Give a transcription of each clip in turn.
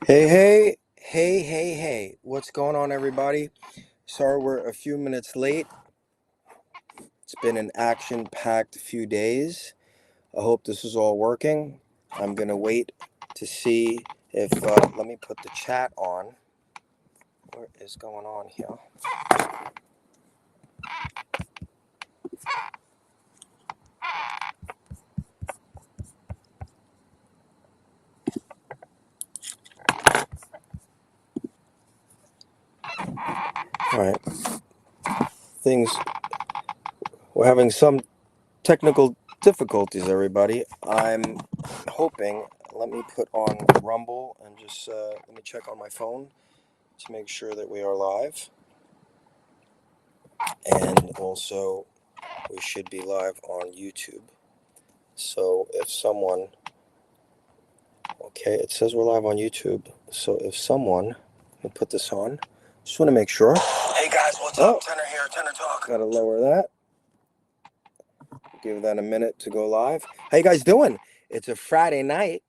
Hey, what's going on, everybody? Sorry we're a few minutes late. It's been an action-packed few days. I hope this is all working. I'm gonna wait to see if, let me put the chat on. What is going on here? All right, we're having some technical difficulties, everybody. I'm hoping, let me put on Rumble and just, let me check on my phone to make sure that we are live. And also, we should be live on YouTube. So if someone, okay, it says we're live on YouTube. So if someone, let me put this on. Just want to make sure. Hey guys, what's up? Tenor here, Tenor Talk. Gotta lower that. Give that a minute to go live. How you guys doing? It's a Friday night.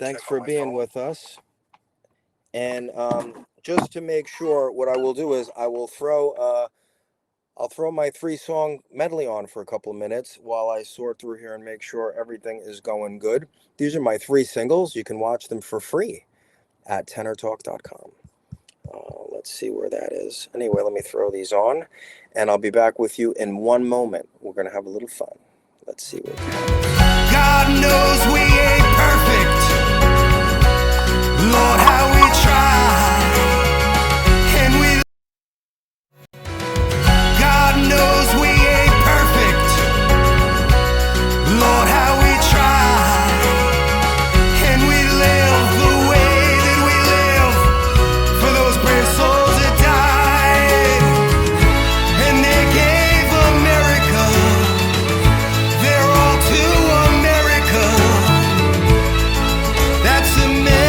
Thanks for being with us. And just to make sure, what I will do is I'll throw my 3-song medley on for a couple of minutes while I sort through here and make sure everything is going good. These are my 3 singles. You can watch them for free at tennertalk.com. Let's see where that is. Anyway, let me throw these on, and I'll be back with you in 1 moment. We're going to have a little fun. Let's see what God knows we ain't perfect. Lord, how we try. And God knows we ain't perfect. Lord, how we try. And we live the way that we live for those brave souls that died. And they gave America their all to America. That's America.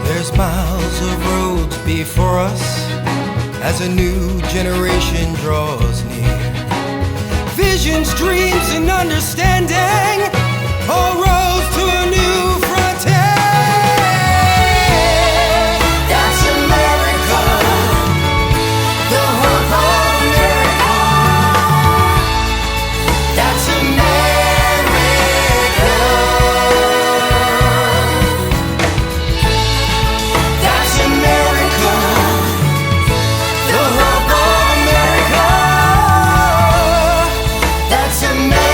There's miles of roads before us as a new generation draws near. Visions, dreams, and understanding all roads to a new frontier. That's America, the hope of America. That's America. That's America, the hope of America. That's America.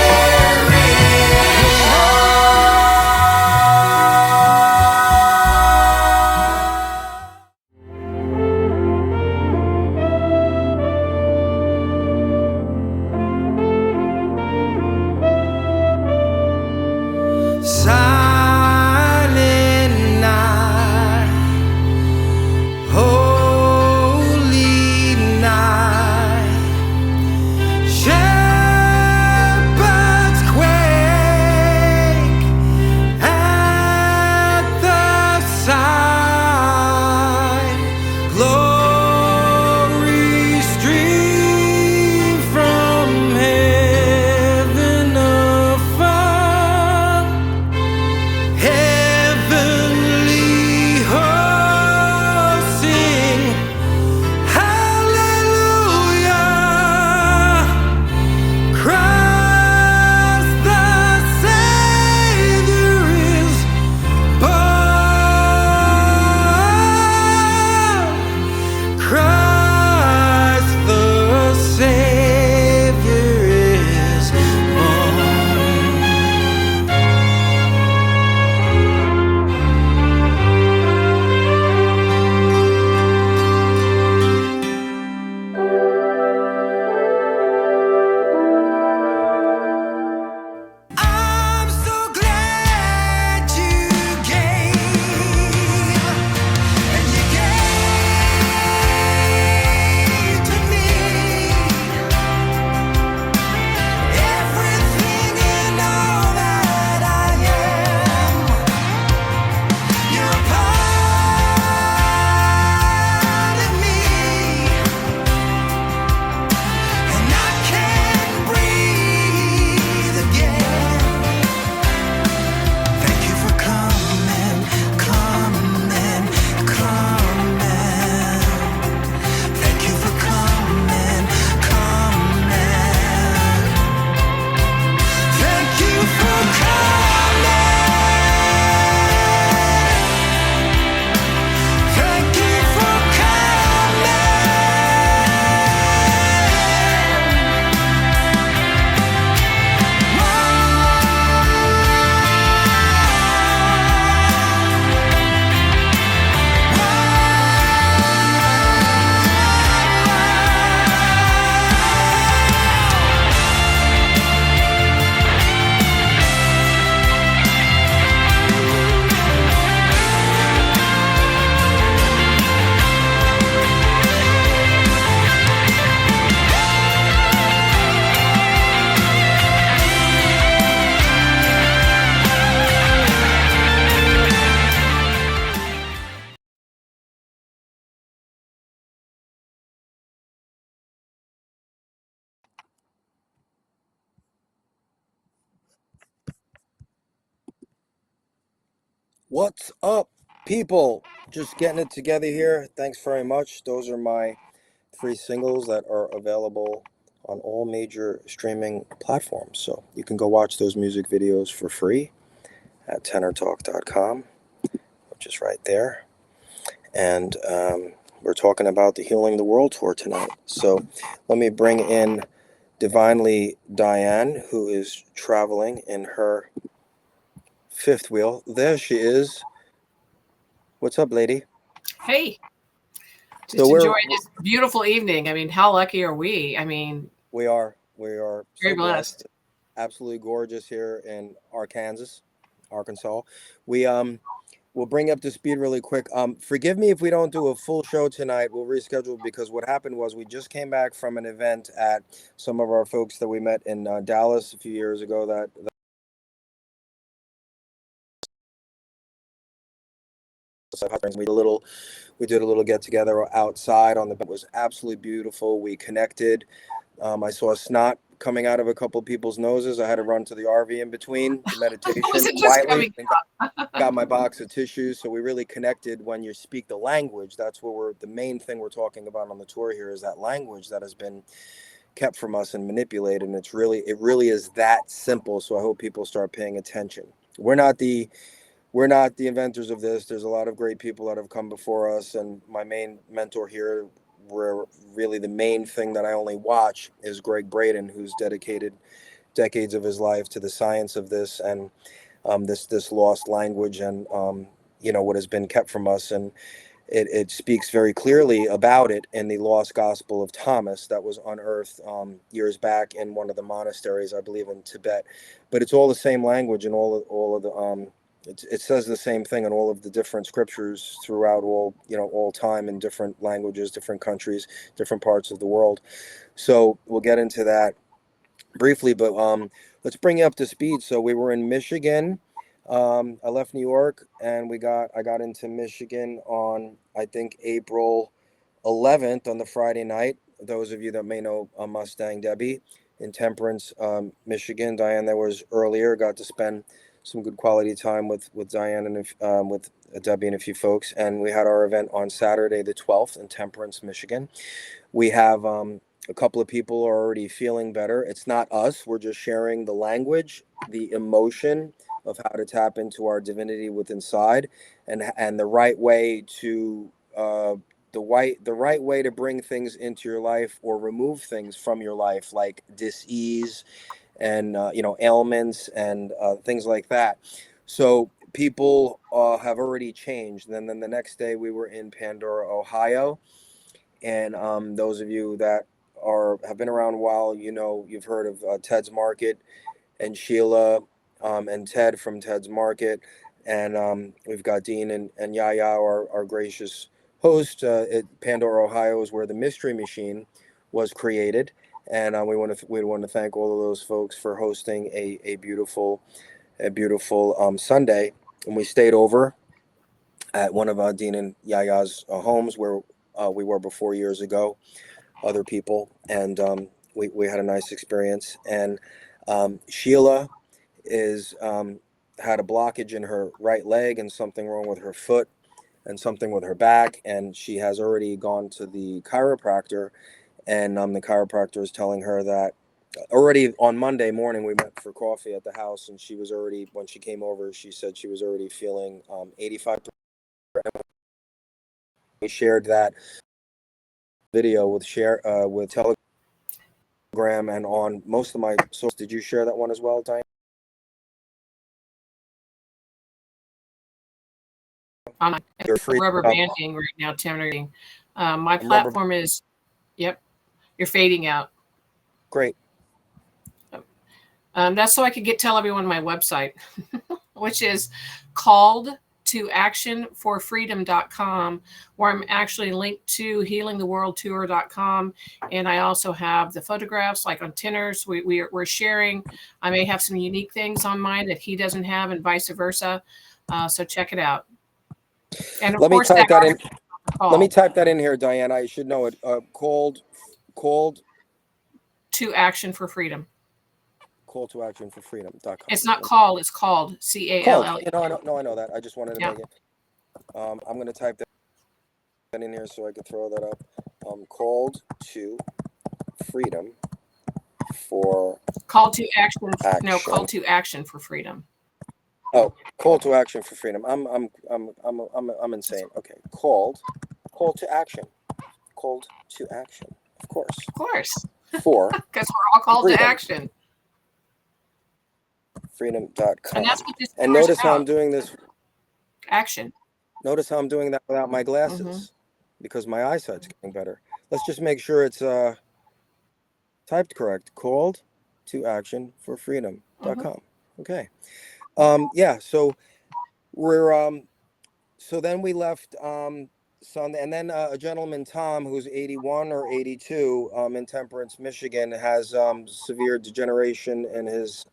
What's up, people? Just getting it together here. Thanks very much. Those are my 3 singles that are available on all major streaming platforms. So you can go watch those music videos for free at tennertalk.com, which is right there. And we're talking about the Healing the World tour tonight. So let me bring in Divinely Diane, who is traveling in her fifth wheel. There she is. What's up, lady? Hey, So just enjoying this beautiful evening. I mean, how lucky are we? I mean, we are very so blessed. absolutely gorgeous here in Arkansas. We we'll bring you up to speed really quick. Forgive me if we don't do a full show tonight. We'll reschedule because what happened was we just came back from an event at some of our folks that we met in Dallas a few years ago. We did a little get together outside on the. It was absolutely beautiful. We connected. I saw snot coming out of a couple of people's noses. I had to run to the RV in between the meditation quietly and got my box of tissues. So we really connected when you speak the language. That's what the main thing we're talking about on the tour here is that language that has been kept from us and manipulated. And it really is that simple. So I hope people start paying attention. We're not the inventors of this. There's a lot of great people that have come before us, and my main mentor here, where really the main thing that I only watch, is Greg Braden, who's dedicated decades of his life to the science of this and this lost language and what has been kept from us. And it speaks very clearly about it in the Lost Gospel of Thomas that was unearthed years back in one of the monasteries, I believe in Tibet. But it's all the same language and all of the it says the same thing in all of the different scriptures throughout all time in different languages, different countries, different parts of the world. So we'll get into that briefly, but let's bring you up to speed. So we were in Michigan. I left New York and I got into Michigan on, I think, April 11th on the Friday night. Those of you that may know Mustang Debbie in Temperance, Michigan. Diane, that was earlier, got to spend some good quality time with Diane and with Debbie and a few folks. And we had our event on Saturday the 12th in Temperance, Michigan. We have a couple of people are already feeling better. It's not us. We're just sharing the language, the emotion of how to tap into our divinity within inside, and the right way to the right way to bring things into your life or remove things from your life, like dis-ease and ailments and things like that. So people have already changed. And then the next day we were in Pandora, Ohio, and those of you that have been around a while, you've heard of Ted's Market and Sheila and Ted from Ted's Market, and we've got Dean and Yaya, our gracious host. At Pandora, Ohio, is where the Mystery Machine was created, and we want to thank all of those folks for hosting a beautiful Sunday. And we stayed over at one of Dean and Yaya's homes where we were before years ago, other people, and we had a nice experience. And Sheila is had a blockage in her right leg and something wrong with her foot and something with her back, and she has already gone to the chiropractor, and the chiropractor is telling her that already on Monday morning we met for coffee at the house, and she was already, when she came over, she said she was already feeling 85%. We shared that video with Telegram and on most of my socials. Did you share that one as well, Diane? You're free. Rubber banding right now, Tim. My platform is, yep, you're fading out. Great. That's so I could tell everyone my website, which is called to actionforfreedom.com, where I'm actually linked to healingtheworldtour.com. And I also have the photographs, like on Tenner's. We're sharing. I may have some unique things on mine that he doesn't have, and vice versa. So check it out. And of course, type that in. Let me type that in here, Diana. I should know it. Called to Action for Freedom. call to action for freedom.com. It's not call, it's called CALL. Called. You know, I know that. I just wanted to Yeah. make it. I'm going to type that in here so I can throw that up. Called to freedom for Call to action. No, action. call to action for freedom. Oh, call to action for freedom. I'm insane. Okay, call to action. Called to action. Of course. Of course. For Because we're all called to freedom. action. Freedom.com. And that's what this And tour is notice how I'm about. doing this. Action. Notice how I'm doing that without my glasses Mhm. because my eyesight's getting better. Let's just make sure it's typed correct. Called to action for freedom.com. Okay. Yeah, so we're so then we left Sunday, and then a gentleman, Tom, who's 81 or 82, in Temperance, Michigan, has severe degeneration in his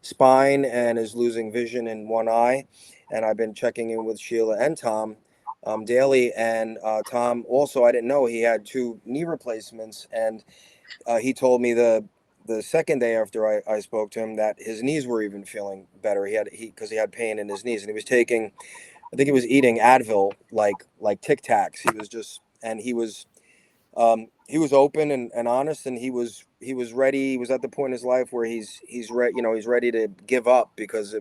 spine and is losing vision in one eye. And I've been checking in with Sheila and Tom daily. And Tom also, I didn't know he had 2 knee replacements, and he told me the second day after I spoke to him that his knees were even feeling better. Because he had pain in his knees, and he was taking, I think he was eating Advil like Tic Tacs. He was open and honest, and he was ready. He was at the point in his life where he's ready, he's ready to give up because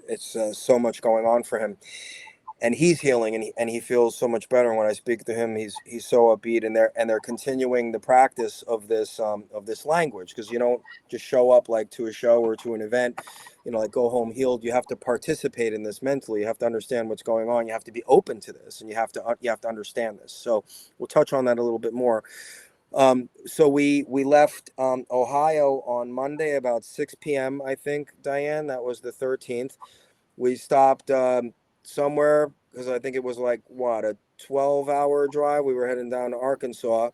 it's so much going on for him, and he's healing, and he feels so much better. And when I speak to him, he's so upbeat, and they're continuing the practice of this language, because you don't just show up like to a show or to an event, like go home healed. You have to participate in this mentally. You have to understand what's going on. You have to be open to this, and you have to understand this. So we'll touch on that a little bit more. So we left Ohio on Monday about 6 p.m. I think, Diane, that was the 13th. We stopped somewhere because I think it was like a 12-hour drive. We were heading down to Arkansas.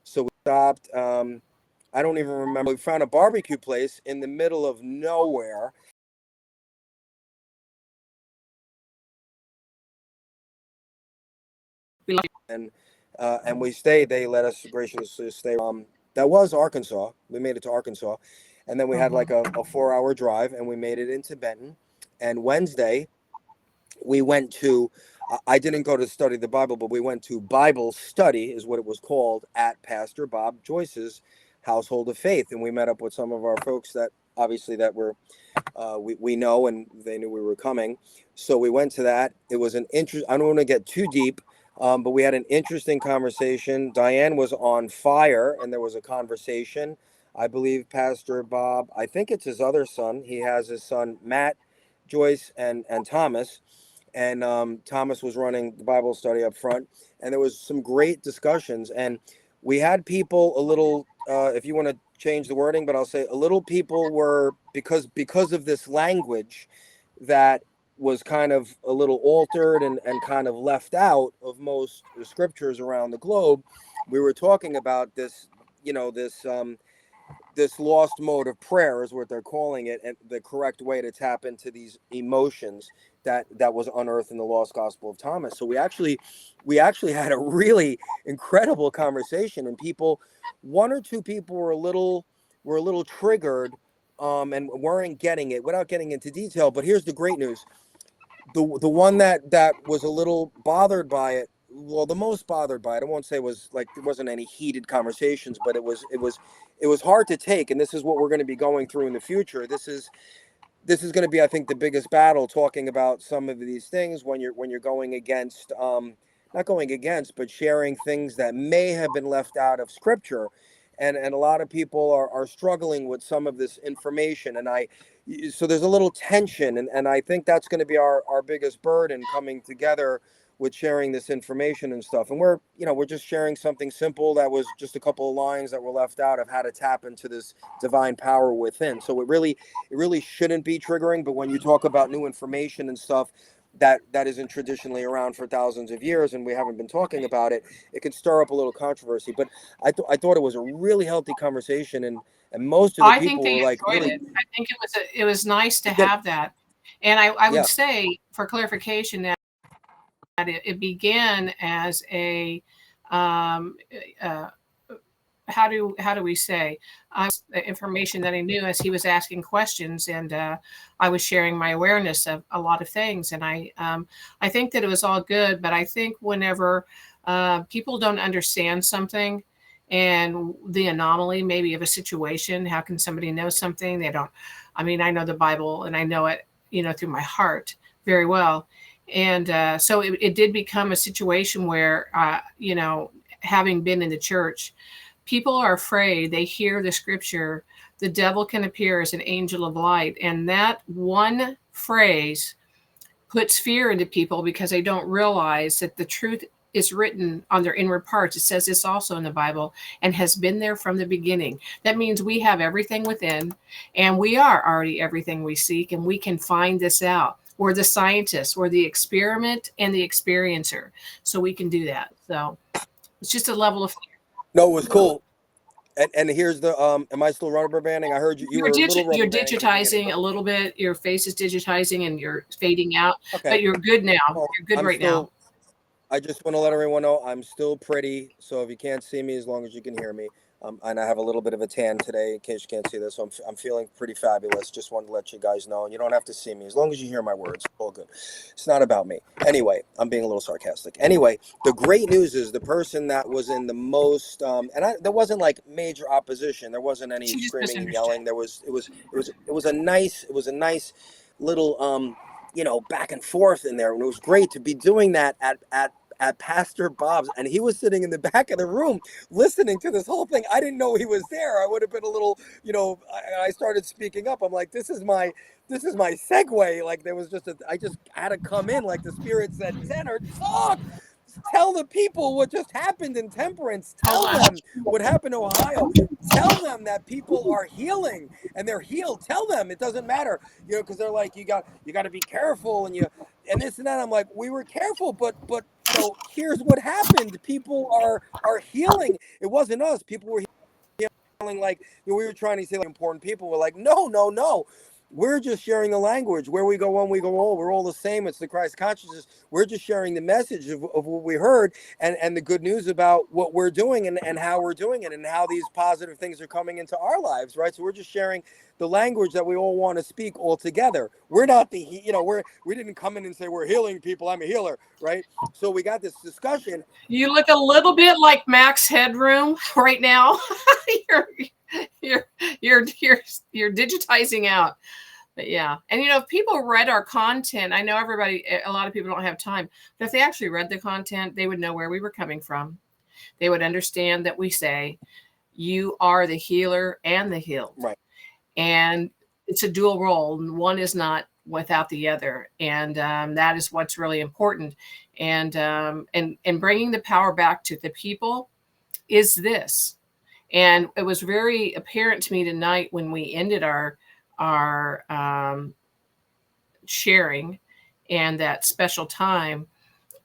So we stopped. I don't even remember. We found a barbecue place in the middle of nowhere. And we stayed. They let us graciously stay. That was Arkansas. We made it to Arkansas, and then we had like a 4-hour drive, and we made it into Benton. And Wednesday, we went to. I didn't go to study the Bible, but we went to Bible study, is what it was called, at Pastor Bob Joyce's Household of Faith, and we met up with some of our folks that obviously that were we know, and they knew we were coming. So we went to that. It was an interest. I don't want to get too deep. But we had an interesting conversation. Diane was on fire, and there was a conversation. I believe Pastor Bob, I think it's his other son. He has his son, Matt, Joyce, and Thomas. And Thomas was running the Bible study up front. And there was some great discussions. And we had people a little, if you want to change the wording, but I'll say a little people were, because of this language that was kind of a little altered and kind of left out of most scriptures around the globe. We were talking about this, this lost mode of prayer is what they're calling it, and the correct way to tap into these emotions that was unearthed in the Lost Gospel of Thomas. So we actually had a really incredible conversation, and one or two people were a little triggered, and weren't getting it without getting into detail. But here's the great news. The one that was a little bothered by it, well, the most bothered by it, I won't say was like there wasn't any heated conversations, but it was hard to take. And this is what we're going to be going through in the future. This is going to be, I think, the biggest battle, talking about some of these things when you're going against, not going against, but sharing things that may have been left out of scripture. And a lot of people are struggling with some of this information. So there's a little tension. And I think that's going to be our biggest burden, coming together with sharing this information and stuff. And we're just sharing something simple that was just a couple of lines that were left out of how to tap into this divine power within. So it really shouldn't be triggering. But when you talk about new information and stuff that isn't traditionally around for thousands of years, and we haven't been talking about it, it can stir up a little controversy. But I thought it was a really healthy conversation, and most of the people were like, really, I think it was nice to have that. And I would say, for clarification, that it began as a how do we say, the information that I knew as he was asking questions, and I was sharing my awareness of a lot of things, and I think that it was all good. But I think whenever people don't understand something and the anomaly maybe of a situation, how can somebody know something they don't? I mean, I know the Bible and I know it, through my heart very well. And so it did become a situation where, having been in the church, people are afraid. They hear the scripture, the devil can appear as an angel of light. And that one phrase puts fear into people because they don't realize that the truth is written on their inward parts. It says this also in the Bible, and has been there from the beginning. That means we have everything within, and we are already everything we seek, and we can find this out. We're the scientists, we're the experiment and the experiencer. So we can do that. So it's just a level of fear. No, it was cool. And here's the am I still rubber banding? I heard you were a little You're rubber banding at the beginning, digitizing a little bit. Your face is digitizing and you're fading out, okay. but you're good now. Well, You're good I'm right now. still. I just want to let everyone know I'm still pretty. So if you can't see me, as long as you can hear me, and I have a little bit of a tan today, in case you can't see this. So I'm feeling pretty fabulous. Just wanted to let you guys know. And you don't have to see me, as long as you hear my words. All good. It's not about me. Anyway, I'm being a little sarcastic. Anyway, the great news is the person that was in the most, there wasn't like major opposition. There wasn't any screaming and yelling. It was a nice little back and forth in there, and it was great to be doing that at Pastor Bob's, and he was sitting in the back of the room listening to this whole thing. I didn't know he was there. I would have been a little, I started speaking up. I'm like, this is my segue. Like there was I just had to come in. Like the Spirit said, Tenor, talk. Tell the people what just happened in Temperance. Tell them what happened in Ohio. Tell them that people are healing and they're healed. Tell them it doesn't matter, because they're like, you got to be careful and this and that. I'm like, we were careful, but here's what happened. People are healing. It wasn't us. People were healing. Like we were trying to say, like important people were like, no. We're just sharing the language. Where we go one, we go all. We're all the same. It's the Christ consciousness. We're just sharing the message of what we heard and the good news about what we're doing and how we're doing it and how these positive things are coming into our lives, right? So we're just sharing the language that we all want to speak all together. We're not we didn't come in and say we're healing people. I'm a healer, right? So we got this discussion. You look a little bit like Max Headroom right now. you're digitizing out. But yeah. And if people read our content, I know a lot of people don't have time, but if they actually read the content, they would know where we were coming from. They would understand that we say you are the healer and the healed. Right. And it's a dual role. One is not without the other. And that is what's really important. And bringing the power back to the people is this. And it was very apparent to me tonight when we ended our sharing and that special time,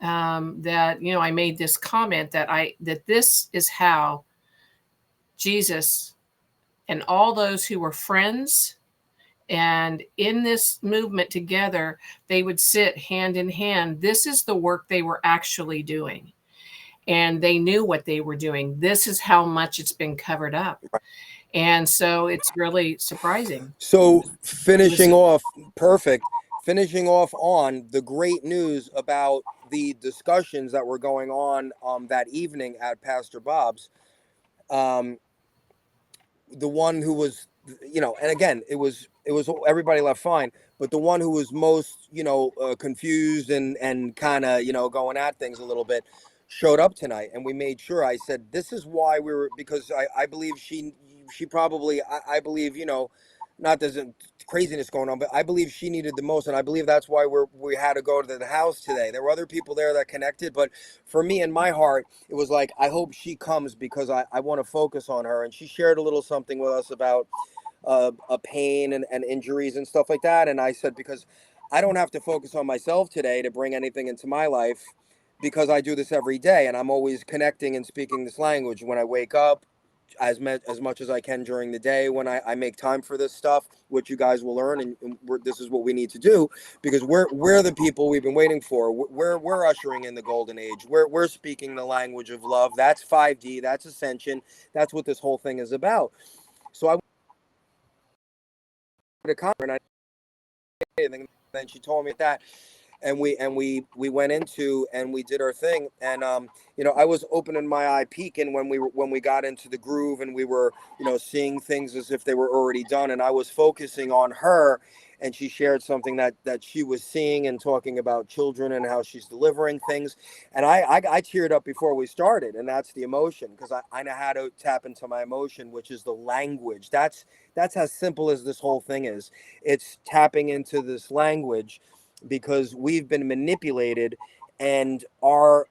that I made this comment that this is how Jesus and all those who were friends and in this movement together, they would sit hand in hand. This is the work they were actually doing. And they knew what they were doing. This is how much it's been covered up. And so it's really surprising. So finishing off on the great news about the discussions that were going on that evening at Pastor Bob's. The one who was, and again, it was everybody left fine, but the one who was most, confused and kind of, going at things a little bit, showed up tonight, and we made sure. I said, this is why we were, because I believe she probably, I believe, not there's a craziness going on, but I believe she needed the most, and I believe that's why we had to go to the house today. There were other people there that connected, but for me, in my heart, it was like, I hope she comes because I want to focus on her. And she shared a little something with us about a pain and injuries and stuff like that. And I said, because I don't have to focus on myself today to bring anything into my life, because I do this every day, and I'm always connecting and speaking this language when I wake up, as much as I can during the day when I make time for this stuff, which you guys will learn, and this is what we need to do, because we're the people we've been waiting for. We're ushering in the golden age. We're speaking the language of love. That's 5D. That's ascension. That's what this whole thing is about. So I went to and then she told me that, and we went into and we did our thing, and I was opening my eye, peeking when we got into the groove, and we were seeing things as if they were already done, and I was focusing on her, and she shared something that she was seeing and talking about children and how she's delivering things, and I teared up before we started, and that's the emotion, because I know how to tap into my emotion, which is the language. That's as simple as this whole thing is. It's tapping into this language, because we've been manipulated, and our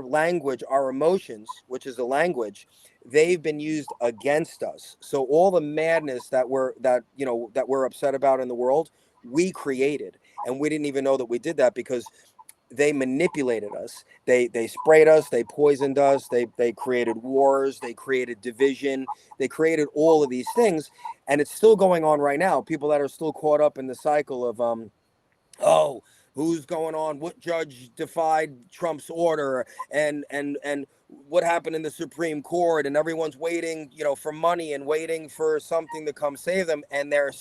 language, our emotions, which is the language, they've been used against us. So all the madness that we're upset about in the world, we created, and we didn't even know that we did that, because they manipulated us. They sprayed us, they poisoned us, they created wars, they created division, they created all of these things, and it's still going on right now. People that are still caught up in the cycle of oh, who's going on, what judge defied Trump's order, and what happened in the Supreme Court, and everyone's waiting for money and waiting for something to come save them, and they're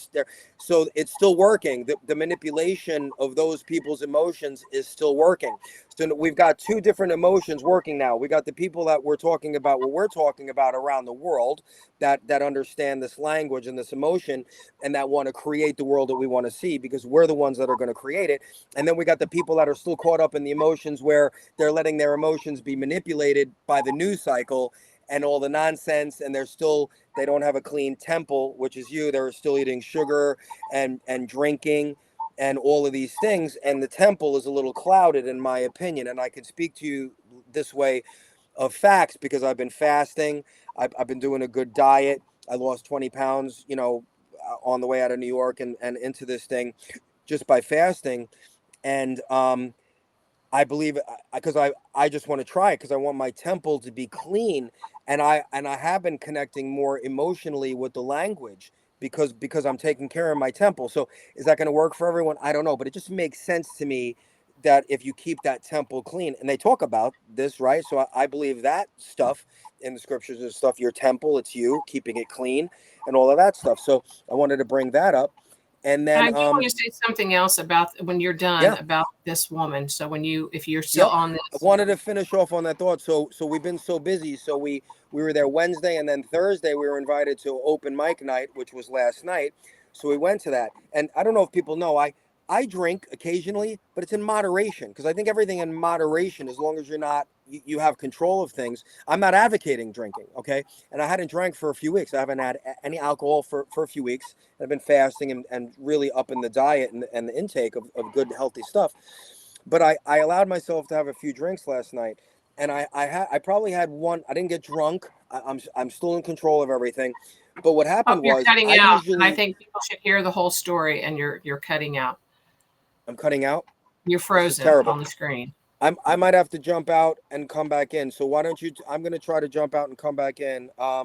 so it's still working. The manipulation of those people's emotions is still working. So we've got two different emotions working now. We got the people that we're talking about, what we're talking about around the world, that understand this language and this emotion, and that want to create the world that we want to see, because we're the ones that are going to create it. And then we got the people that are still caught up in the emotions, where they're letting their emotions be manipulated by the news cycle and all the nonsense, and they don't have a clean temple, which is you. They're still eating sugar and drinking and all of these things, and the temple is a little clouded, in my opinion. And I can speak to you this way of facts, because I've been fasting. I've been doing a good diet. I lost 20 pounds on the way out of New York and into this thing, just by fasting. And I believe, because I just want to try it, because I want my temple to be clean, and I have been connecting more emotionally with the language, because I'm taking care of my temple. So is that going to work for everyone? I don't know, but it just makes sense to me that if you keep that temple clean, and they talk about this, right? So I believe that stuff in the scriptures is stuff. Your temple, it's you keeping it clean and all of that stuff. So I wanted to bring that up. And And I then do want to say something else about when you're done yeah. about this woman. So if you're still Yep. on I this, wanted to finish off on that thought. So we've been so busy. So we were there Wednesday, and then Thursday we were invited to open mic night, which was last night. So we went to that. And I don't know if people know, I drink occasionally, but it's in moderation, because I think everything in moderation, as long as you have control of things. I'm not advocating drinking, okay? And I hadn't drank for a few weeks. I haven't had any alcohol for a few weeks. I've been fasting and really up in the diet and the intake of good, healthy stuff. But I allowed myself to have a few drinks last night, and I probably had one. I didn't get drunk. I'm still in control of everything. But what oh, happened you're was, cutting I out. And I usually think people should hear the whole story, and you're cutting out. I'm cutting out. You're This is frozen terrible. on the screen. I might have to jump out and come back in. So why don't you? I'm going to try to jump out and come back in. I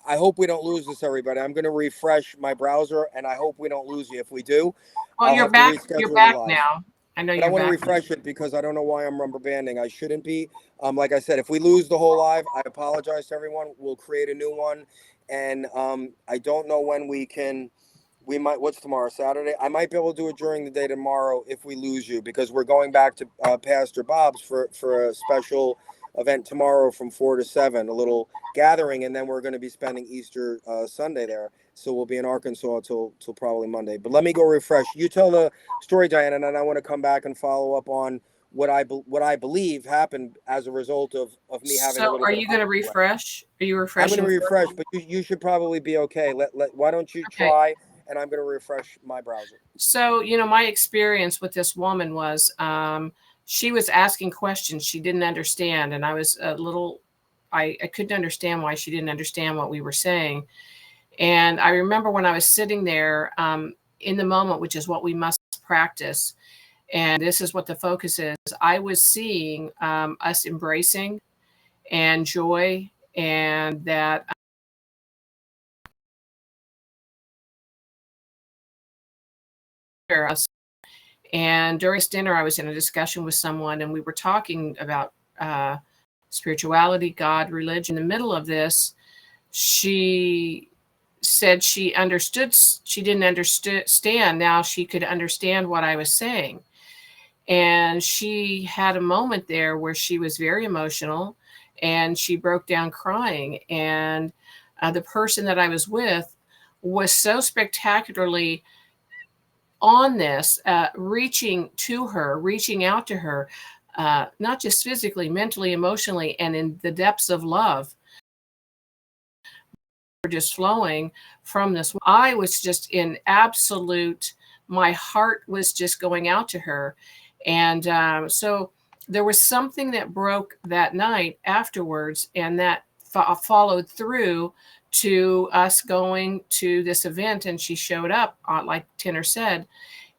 hope we don't lose this, everybody. I'm going to refresh my browser, and I hope we don't lose you. If we do, Well, I'll you're have to back. You're reschedule the back live. now. I know But I you're want to back. refresh it, because I don't know why I'm rubber banding. I shouldn't be. Like I said, if we lose the whole live, I apologize to everyone. We'll create a new one, and I don't know when we can. We might. What's tomorrow? Saturday. I might be able to do it during the day tomorrow if we lose you, because we're going back to Pastor Bob's for a special event tomorrow from 4 to 7, a little gathering, and then we're going to be spending Easter Sunday there. So we'll be in Arkansas till probably Monday. But let me go refresh. You tell the story, Diana, and then I want to come back and follow up on what I believe happened as a result of me having a So little are bit of you going to alcohol. refresh? Are you I'm going to refreshing refresh, first? but you should probably be okay. Why don't you Okay. try, and I'm going to refresh my browser. So, my experience with this woman was she was asking questions she didn't understand. And I was I couldn't understand why she didn't understand what we were saying. And I remember when I was sitting there in the moment, which is what we must practice. And this is what the focus is. I was seeing us embracing and joy, and that And during this dinner, I was in a discussion with someone, and we were talking about spirituality, God, religion. In the middle of this, she said she understood. She didn't understand. Now she could understand what I was saying. And she had a moment there where she was very emotional, and she broke down crying. And the person that I was with was so spectacularly on this, reaching to her, reaching out to her, not just physically, mentally, emotionally, and in the depths of love, just flowing from this. I was just in absolute, my heart was just going out to her. And so there was something that broke that night afterwards, and that followed through to us going to this event. And she showed up, like Tenner said,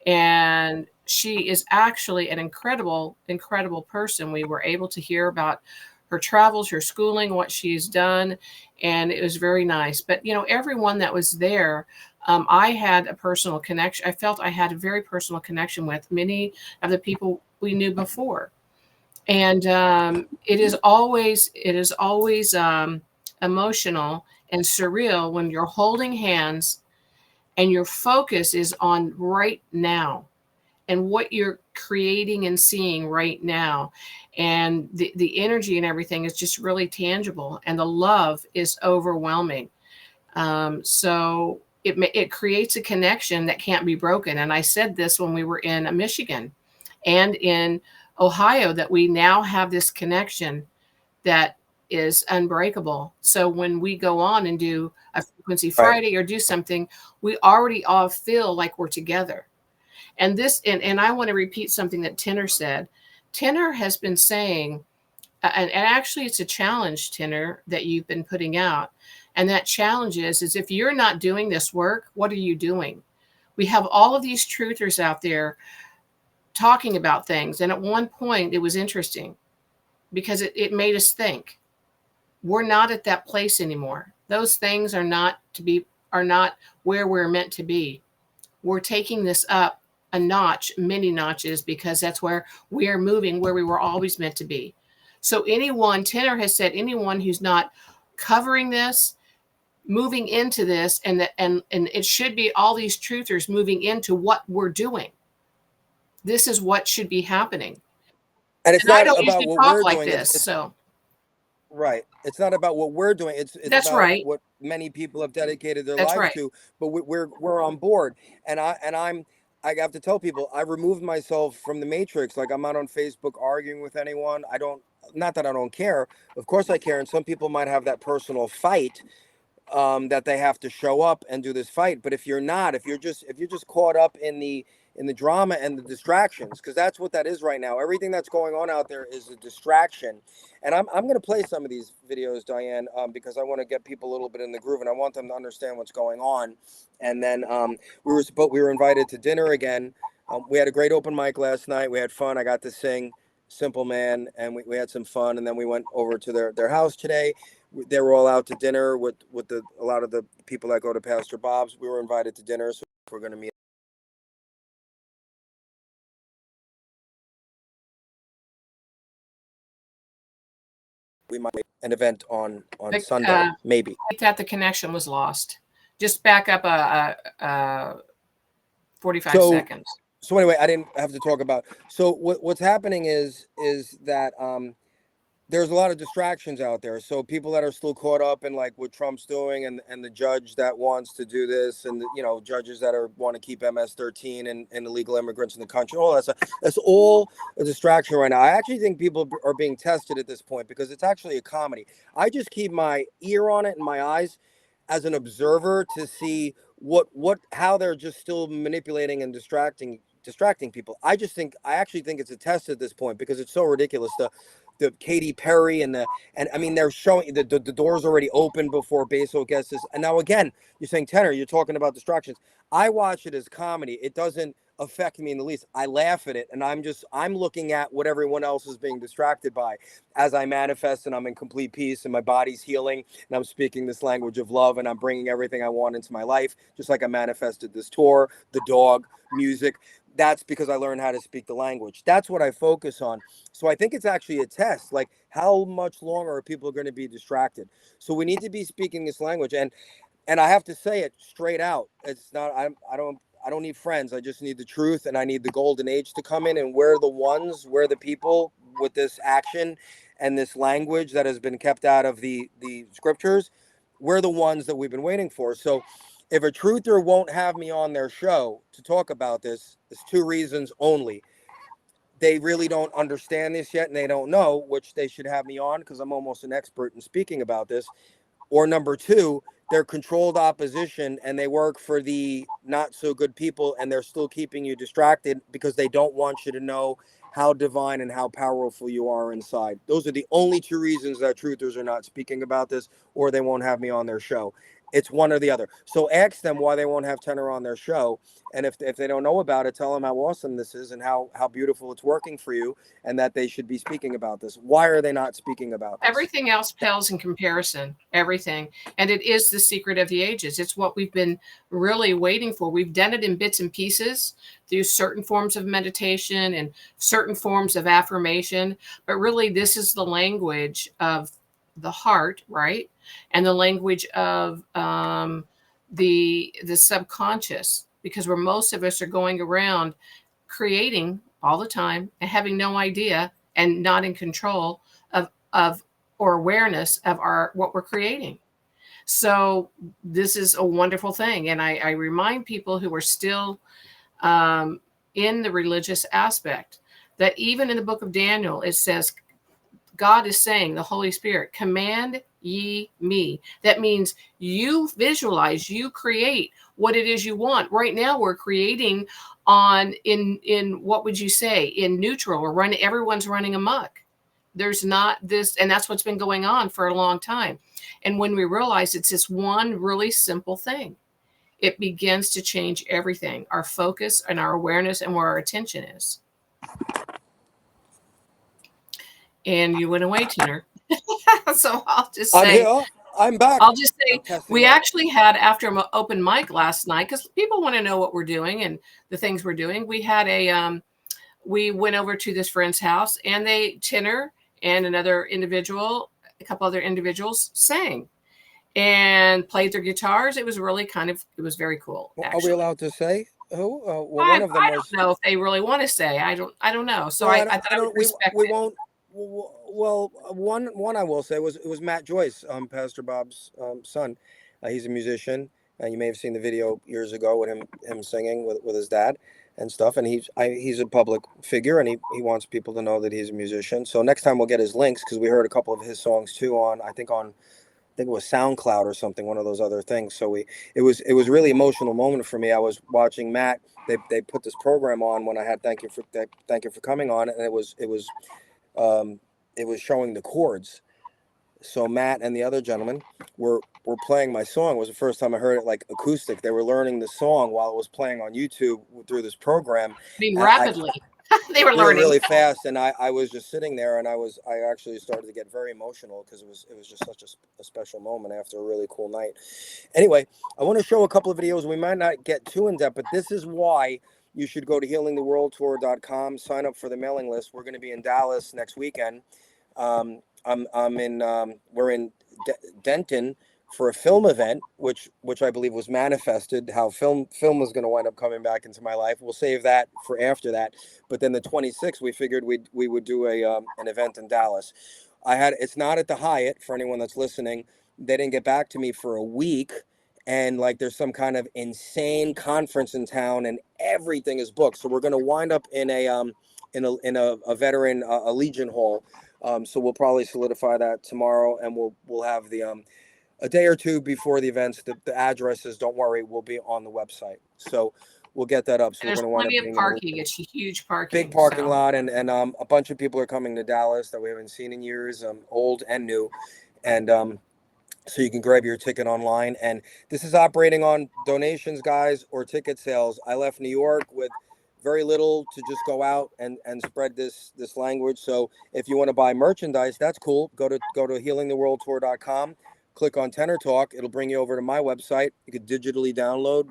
and she is actually an incredible, incredible person. We were able to hear about her travels, her schooling, what she's done, and it was very nice. But you know, everyone that was there, I had a personal connection. I felt I had a very personal connection with many of the people we knew before, and it is always emotional and surreal when you're holding hands and your focus is on right now and what you're creating and seeing right now. And the energy and everything is just really tangible, and the love is overwhelming. So it creates a connection that can't be broken. And I said this when we were in Michigan and in Ohio, that we now have this connection that is unbreakable. So when we go on and do a Frequency Friday or do something, we already all feel like we're together. And this, and I want to repeat something that Tenner said. Tenner has been saying, and actually it's a challenge, Tenner, that you've been putting out. And that challenge is if you're not doing this work, what are you doing? We have all of these truthers out there talking about things. And at one point it was interesting because it made us think. We're not at that place anymore. Those things are not where we're meant to be. We're taking this up a notch, many notches, because that's where we are moving, where we were always meant to be. So anyone, Tenner has said, anyone who's not covering this, moving into this, and it should be all these truthers moving into what we're doing. This is what should be happening. And it's And I not don't about usually what talk we're like doing. this, It's so right. It's not about what we're doing. It's that's about right. what many people have dedicated their That's lives right. to. But we're on board. And I have to tell people I removed myself from the matrix. Like, I'm not on Facebook arguing with anyone. I don't. Not that I don't care. Of course I care. And some people might have that personal fight, that they have to show up and do this fight. But if you're not, if you're just caught up in the drama and the distractions, because that's what that is right now. Everything that's going on out there is a distraction. And I'm going to play some of these videos, Diane, because I want to get people a little bit in the groove, and I want them to understand what's going on. And then we were invited to dinner again. We had a great open mic last night. We had fun. I got to sing Simple Man, and we had some fun. And then we went over to their house today. They were all out to dinner with a lot of the people that go to Pastor Bob's. We were invited to dinner, so we're going to meet. We might make an event on Sunday, maybe. I thought the connection was lost. Just back up 45 seconds. So anyway, I didn't have to talk about. So what's happening is that there's a lot of distractions out there. So people that are still caught up in like what Trump's doing, and the judge that wants to do this, and the, judges that want to keep MS-13 and illegal immigrants in the country, all that stuff. That's all a distraction right now. I actually think people are being tested at this point because it's actually a comedy. I just keep my ear on it and my eyes as an observer to see how they're just still manipulating and distracting people. I actually think it's a test at this point because it's so ridiculous. The Katy Perry and I mean, they're showing the doors already open before Bezos gets this. And now again, you're saying, Tenner, you're talking about distractions. I watch it as comedy. It doesn't affect me in the least. I laugh at it, and I'm looking at what everyone else is being distracted by as I manifest, and I'm in complete peace, and my body's healing, and I'm speaking this language of love, and I'm bringing everything I want into my life, just like I manifested this tour, the dog, music. That's because I learned how to speak the language. That's what I focus on. So I think it's actually a test, like how much longer are people going to be distracted? So we need to be speaking this language, and I have to say it straight out. It's not. I don't need friends. I just need the truth, and I need the golden age to come in. And we're the people with this action and this language that has been kept out of the scriptures. We're the ones that we've been waiting for. So, if a truther won't have me on their show to talk about this, it's two reasons only. They really don't understand this yet, and they don't know, which they should have me on because I'm almost an expert in speaking about this. Or number two, they're controlled opposition and they work for the not so good people, and they're still keeping you distracted because they don't want you to know how divine and how powerful you are inside. Those are the only two reasons that truthers are not speaking about this, or they won't have me on their show. It's one or the other. So ask them why they won't have Tenor on their show. And if they don't know about it, tell them how awesome this is and how beautiful it's working for you, and that they should be speaking about this. Why are they not speaking about this? Everything else pales in comparison, everything. And it is the secret of the ages. It's what we've been really waiting for. We've done it in bits and pieces through certain forms of meditation and certain forms of affirmation. But really, this is the language of the heart, right? And the language of the subconscious, because where most of us are going around creating all the time and having no idea and not in control of or awareness of what we're creating. So this is a wonderful thing. And I remind people who are still in the religious aspect that even in the book of Daniel, it says, God is saying, the Holy Spirit, command ye me. That means you visualize, you create what it is you want. Right now we're creating in what would you say, in neutral, or everyone's running amok. There's not this, and that's what's been going on for a long time. And when we realize it's this one really simple thing, it begins to change everything, our focus and our awareness and where our attention is. And you went away, Tuner. So I'll just I'm say, here. I'm back. I'll just say we actually had, after an open mic last night, because people want to know what we're doing and the things we're doing. We had we went over to this friend's house, and Tenor and another individual, a couple other individuals sang and played their guitars. It was really it was very cool. Are we allowed to say who? Well, one of them I don't know if they really want to say. I don't know. So well, I thought I would respect we won't. Well, one I will say it was Matt Joyce, Pastor Bob's son. He's a musician. You may have seen the video years ago with him singing with his dad and stuff. And he's a public figure, and he wants people to know that he's a musician. So next time we'll get his links, because we heard a couple of his songs too on I think it was SoundCloud or something, one of those other things. So it was a really emotional moment for me. I was watching Matt. They put this program on when I had thank you for coming on, and it was showing the chords. So Matt and the other gentleman were playing my song. It was the first time I heard it like acoustic. They were learning the song while it was playing on YouTube through this program. Rapidly. They were learning really fast, and I was just sitting there, and I actually started to get very emotional because it was just such a special moment after a really cool night. Anyway, I want to show a couple of videos. We might not get too in depth, but this is why you should go to healingtheworldtour.com, sign up for the mailing list. We're going to be in Dallas next weekend. We're in Denton for a film event, which I believe was manifested, how film was going to wind up coming back into my life. We'll save that for after that. But then the 26th, we figured we would do an event in Dallas. It's not at the Hyatt for anyone that's listening. They didn't get back to me for a week. And like there's some kind of insane conference in town, and everything is booked. So we're going to wind up in a veteran a Legion Hall. So we'll probably solidify that tomorrow, and we'll have the a day or two before the events. The addresses, don't worry, will be on the website. So we'll get that up. So there's plenty of parking. It's a huge parking, big parking lot, and a bunch of people are coming to Dallas that we haven't seen in years, old and new, and so you can grab your ticket online. And this is operating on donations, guys, or ticket sales. I left New York with very little to just go out and spread this language. So if you want to buy merchandise, that's cool. Go to healingtheworldtour.com, click on Tenor Talk. It'll bring you over to my website. You could digitally download,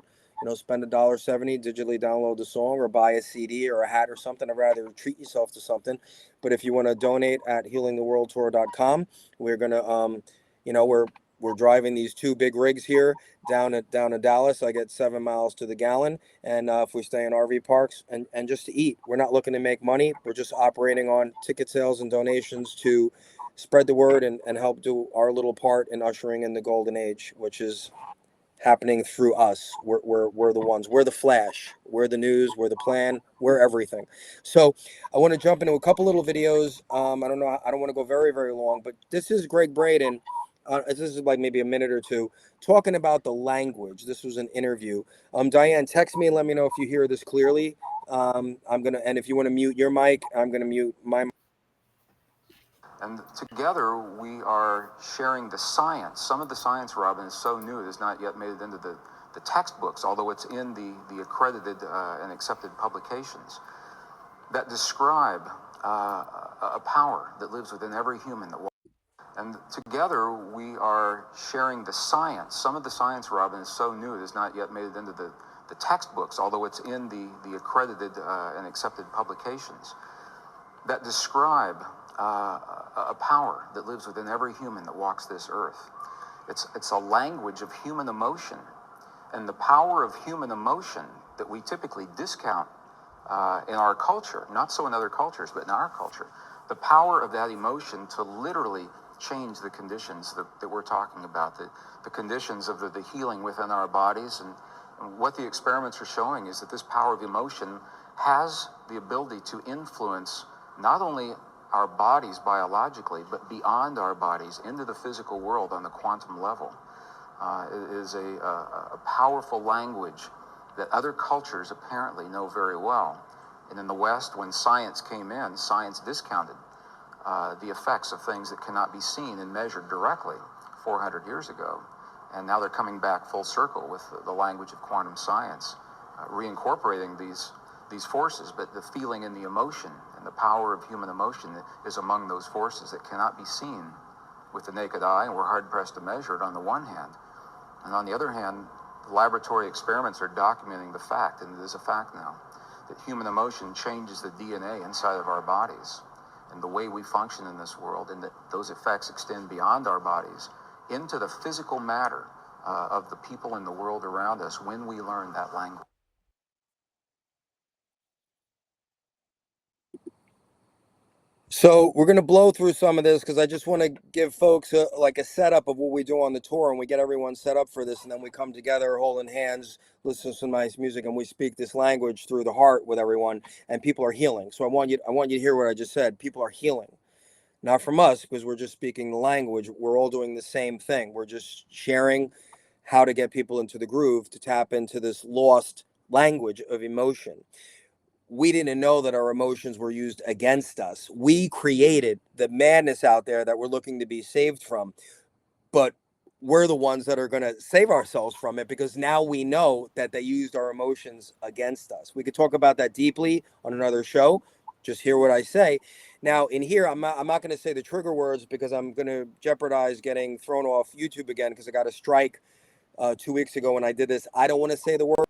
spend $1.70, digitally download the song, or buy a CD or a hat or something. I'd rather treat yourself to something. But if you want to donate at healingtheworldtour.com, we're gonna we're driving these two big rigs here down to Dallas. I get 7 miles to the gallon, and if we stay in RV parks and just to eat, we're not looking to make money. We're just operating on ticket sales and donations to spread the word and help do our little part in ushering in the golden age, which is happening through us. We're the ones. We're the flash. We're the news. We're the plan. We're everything. So I want to jump into a couple little videos. I don't know. I don't want to go very, very long, but this is Greg Braden. This is like maybe a minute or two talking about the language. This was an interview. Diane, text me and let me know if you hear this clearly. And if you want to mute your mic, I'm going to mute my mic. And together we are sharing the science. Some of the science, Robin, is so new it has not yet made it into the textbooks, although it's in the accredited and accepted publications that describe a power that lives within every human that walks. And together we are sharing the science. Some of the science, Robin, is so new it has not yet made it into the textbooks, although it's in the accredited and accepted publications that describe a power that lives within every human that walks this earth. It's a language of human emotion, and the power of human emotion that we typically discount in our culture, not so in other cultures, but in our culture, the power of that emotion to literally change the conditions that we're talking about, the conditions of the healing within our bodies. And what the experiments are showing is that this power of emotion has the ability to influence not only our bodies biologically, but beyond our bodies into the physical world on the quantum level. It is a powerful language that other cultures apparently know very well. And in the West, when science came in, science discounted the effects of things that cannot be seen and measured directly 400 years ago. And now they're coming back full circle with the language of quantum science, reincorporating these forces, but the feeling and the emotion and the power of human emotion is among those forces that cannot be seen with the naked eye, and we're hard-pressed to measure it on the one hand. And on the other hand, the laboratory experiments are documenting the fact, and it is a fact now, that human emotion changes the DNA inside of our bodies and the way we function in this world, and that those effects extend beyond our bodies into the physical matter of the people in the world around us when we learn that language. So we're going to blow through some of this because I just want to give folks a setup of what we do on the tour, and we get everyone set up for this, and then we come together holding hands, listen to some nice music, and we speak this language through the heart with everyone, and people are healing. So I want you to hear what I just said. People are healing, not from us because we're just speaking the language. We're all doing the same thing. We're just sharing how to get people into the groove to tap into this lost language of emotion. We didn't know that our emotions were used against us. We created the madness out there that we're looking to be saved from. But we're the ones that are going to save ourselves from it because now we know that they used our emotions against us. We could talk about that deeply on another show. Just hear what I say. Now, in here, I'm not going to say the trigger words because I'm going to jeopardize getting thrown off YouTube again because I got a strike 2 weeks ago when I did this. I don't want to say the word.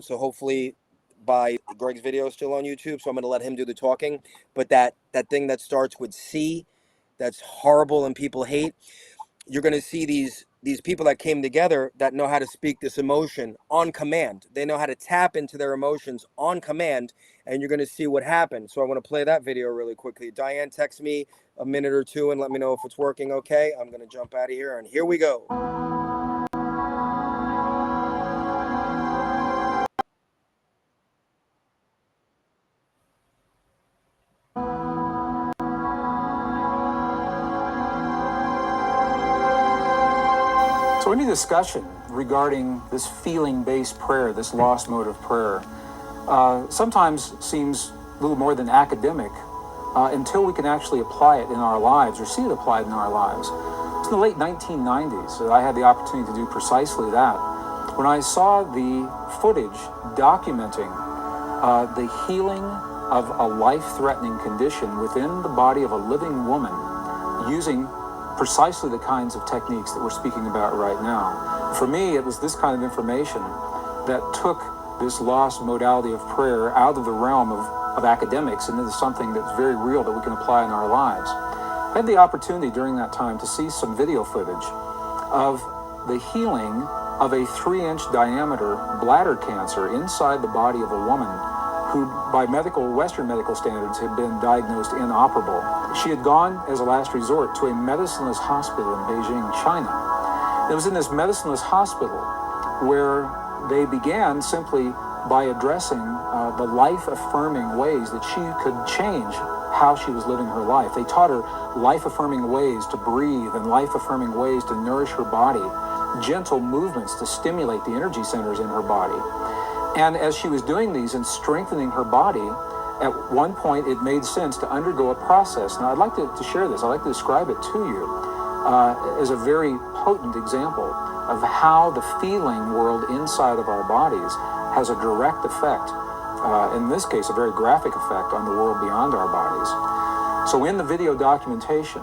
So hopefully by Greg's video still on YouTube, so I'm going to let him do the talking. But that thing that starts with C, that's horrible and people hate, you're going to see these people that came together that know how to speak this emotion on command. They know how to tap into their emotions on command, and you're going to see what happened. So I want to play that video really quickly. Diane, text me a minute or two and let me know if it's working okay. I'm going to jump out of here, and here we go. So any discussion regarding this feeling-based prayer, this lost mode of prayer, sometimes seems a little more than academic until we can actually apply it in our lives or see it applied in our lives. It was in the late 1990s that I had the opportunity to do precisely that. When I saw the footage documenting the healing of a life-threatening condition within the body of a living woman using precisely the kinds of techniques that we're speaking about right now. For me, it was this kind of information that took this lost modality of prayer out of the realm of academics and into something that's very real that we can apply in our lives. I had the opportunity during that time to see some video footage of the healing of a 3-inch diameter bladder cancer inside the body of a woman who, by Western medical standards, had been diagnosed inoperable. She had gone, as a last resort, to a medicineless hospital in Beijing, China. It was in this medicineless hospital where they began simply by addressing the life-affirming ways that she could change how she was living her life. They taught her life-affirming ways to breathe and life-affirming ways to nourish her body, gentle movements to stimulate the energy centers in her body. And as she was doing these and strengthening her body, at one point it made sense to undergo a process. Now I'd like to share this. I'd like to describe it to you as a very potent example of how the feeling world inside of our bodies has a direct effect, in this case a very graphic effect, on the world beyond our bodies. So in the video documentation,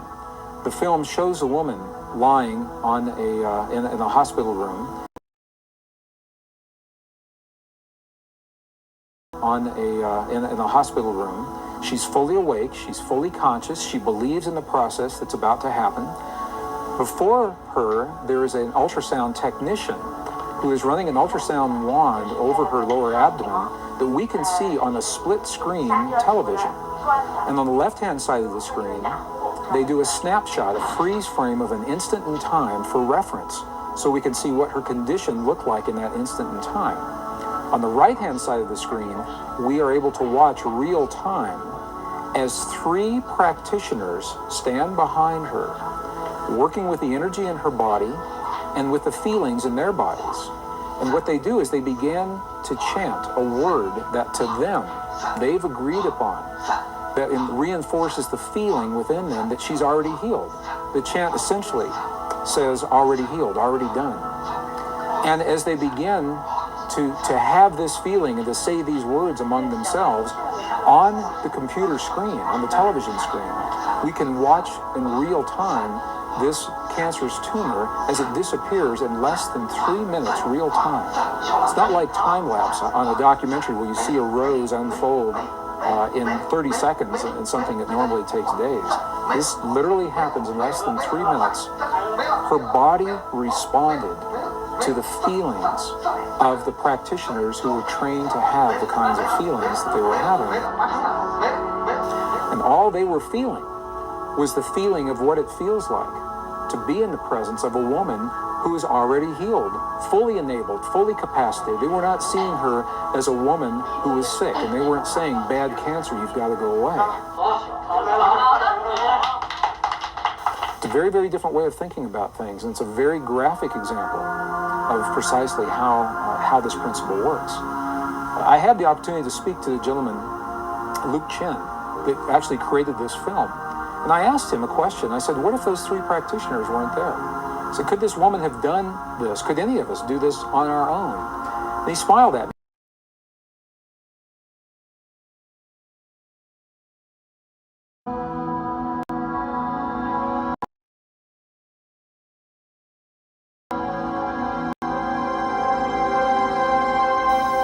the film shows a woman lying on in a hospital room in a hospital room. She's fully awake, she's fully conscious, she believes in the process that's about to happen. Before her, there is an ultrasound technician who is running an ultrasound wand over her lower abdomen that we can see on a split-screen television. And on the left-hand side of the screen, they do a snapshot, a freeze frame of an instant in time for reference, so we can see what her condition looked like in that instant in time. On the right-hand side of the screen, we are able to watch real time as 3 practitioners stand behind her, working with the energy in her body and with the feelings in their bodies. And what they do is they begin to chant a word that to them, they've agreed upon, that reinforces the feeling within them that she's already healed. The chant essentially says, already healed, already done. And as they begin to have this feeling and to say these words among themselves, on the computer screen, on the television screen, we can watch in real time this cancerous tumor as it disappears in less than 3 minutes real time. It's not like time lapse on a documentary where you see a rose unfold in 30 seconds in something that normally takes days. This literally happens in less than 3 minutes. Her body responded to the feelings of the practitioners who were trained to have the kinds of feelings that they were having. And all they were feeling was the feeling of what it feels like to be in the presence of a woman who is already healed, fully enabled, fully capacitated. They were not seeing her as a woman who was sick, and they weren't saying, bad cancer, you've got to go away. It's a very, very different way of thinking about things, and it's a very graphic example of precisely how this principle works. I had the opportunity to speak to the gentleman, Luke Chen, that actually created this film. And I asked him a question. I said, what if those 3 practitioners weren't there? I said, could this woman have done this? Could any of us do this on our own? And he smiled at me.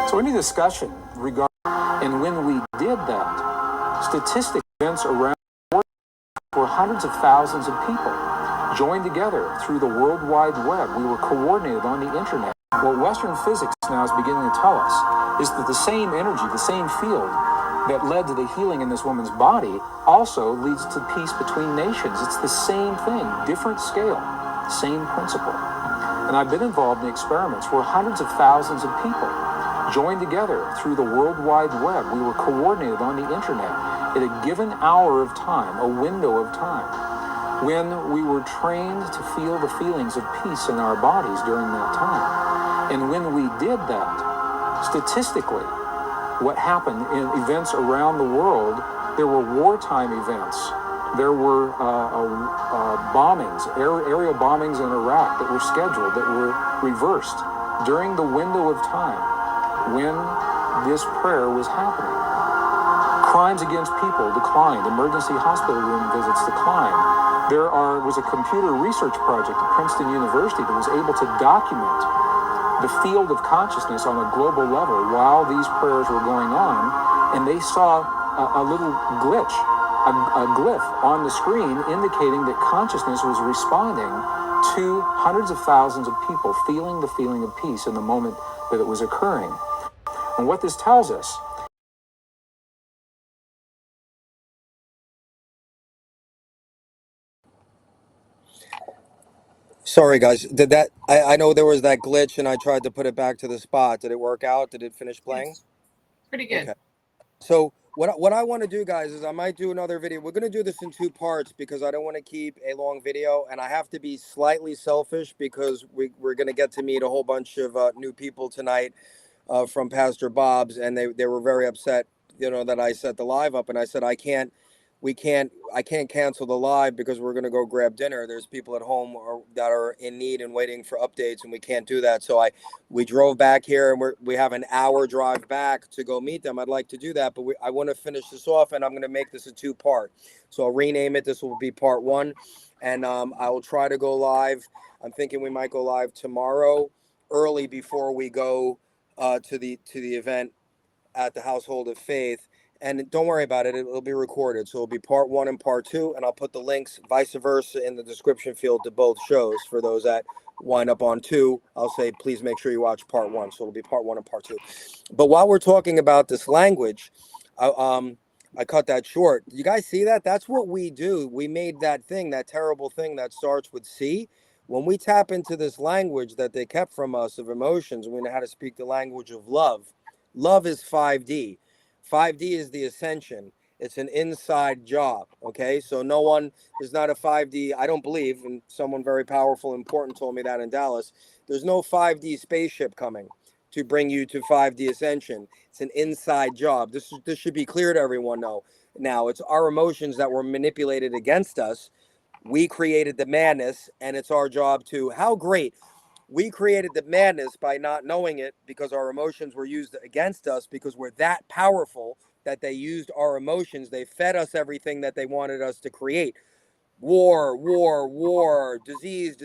So any discussion regarding, and when we did that, statistic events around the world were hundreds of thousands of people joined together through the World Wide Web. We were coordinated on the internet. What Western physics now is beginning to tell us is that the same energy, the same field that led to the healing in this woman's body also leads to peace between nations. It's the same thing, different scale, same principle. And I've been involved in experiments where hundreds of thousands of people joined together through the World Wide Web. We were coordinated on the internet at a given hour of time, a window of time, when we were trained to feel the feelings of peace in our bodies during that time. And when we did that, statistically, what happened in events around the world, there were wartime events. There were bombings, aerial bombings in Iraq that were scheduled, that were reversed during the window of time when this prayer was happening. Crimes against people declined. Emergency hospital room visits declined. There was a computer research project at Princeton University that was able to document the field of consciousness on a global level while these prayers were going on, and they saw a little glitch, a glyph on the screen indicating that consciousness was responding to hundreds of thousands of people feeling the feeling of peace in the moment that it was occurring. And what this tells us, Sorry, guys. Did that? I know there was that glitch, and I tried to put it back to the spot. Did it work out? Did it finish playing? Yes, pretty good. Okay. So what I want to do, guys, is I might do another video. We're gonna do this in two parts because I don't want to keep a long video, and I have to be slightly selfish because we're gonna get to meet a whole bunch of new people tonight from Pastor Bob's, and they were very upset, that I set the live up, and I said I can't cancel the live because we're gonna go grab dinner. There's people at home that are in need and waiting for updates, and we can't do that. So we drove back here, and we have an hour drive back to go meet them. I'd like to do that, but I want to finish this off, and I'm gonna make this a two-part. So I'll rename it. This will be part one, and I will try to go live. I'm thinking we might go live tomorrow early before we go to the event at the Household of Faith. And don't worry about it, it'll be recorded. So it'll be part one and part two, and I'll put the links vice versa in the description field to both shows. For those that wind up on two, I'll say please make sure you watch part one. So it'll be part one and part two. But while we're talking about this language, I cut that short. You guys see that? That's what we do. We made that thing, that terrible thing that starts with C. When we tap into this language that they kept from us of emotions, we know how to speak the language of love. Love is 5D. 5D is the ascension. It's an inside job, okay? So no one is not a 5D, I don't believe, and someone very powerful, important told me that in Dallas, there's no 5D spaceship coming to bring you to 5D ascension. It's an inside job. This should be clear to everyone now. It's our emotions that were manipulated against us. We created the madness, and it's our job to, how great. We created the madness by not knowing it because our emotions were used against us because we're that powerful that they used our emotions. They fed us everything that they wanted us to create. War, disease.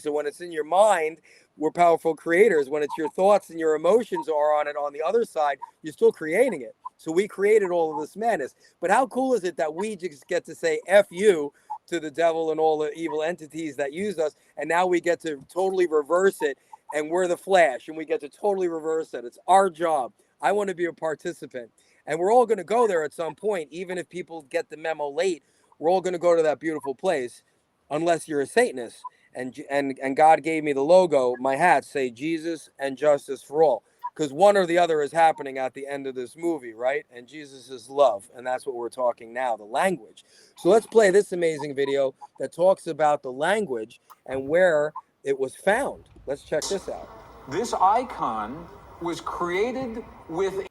So when it's in your mind, we're powerful creators. When it's your thoughts and your emotions are on it on the other side, you're still creating it. So we created all of this madness. But how cool is it that we just get to say F you to the devil and all the evil entities that use us, and now we get to totally reverse it, and we're the Flash, and we get to totally reverse it. It's our job. I want to be a participant, and we're all going to go there at some point, even if people get the memo late. We're all going to go to that beautiful place, unless you're a Satanist. And God gave me the logo. My hats say Jesus and justice for all, because one or the other is happening at the end of this movie, right? And Jesus is love, and that's what we're talking now, the language. So let's play this amazing video that talks about the language and where it was found. Let's check this out. this icon was created with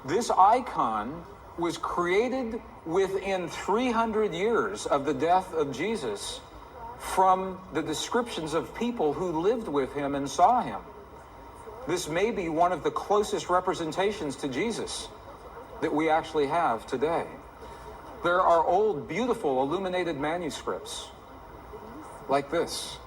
This icon was created within 300 years of the death of Jesus from the descriptions of people who lived with him and saw him. This may be one of the closest representations to Jesus that we actually have today. There are old, beautiful, illuminated manuscripts like this.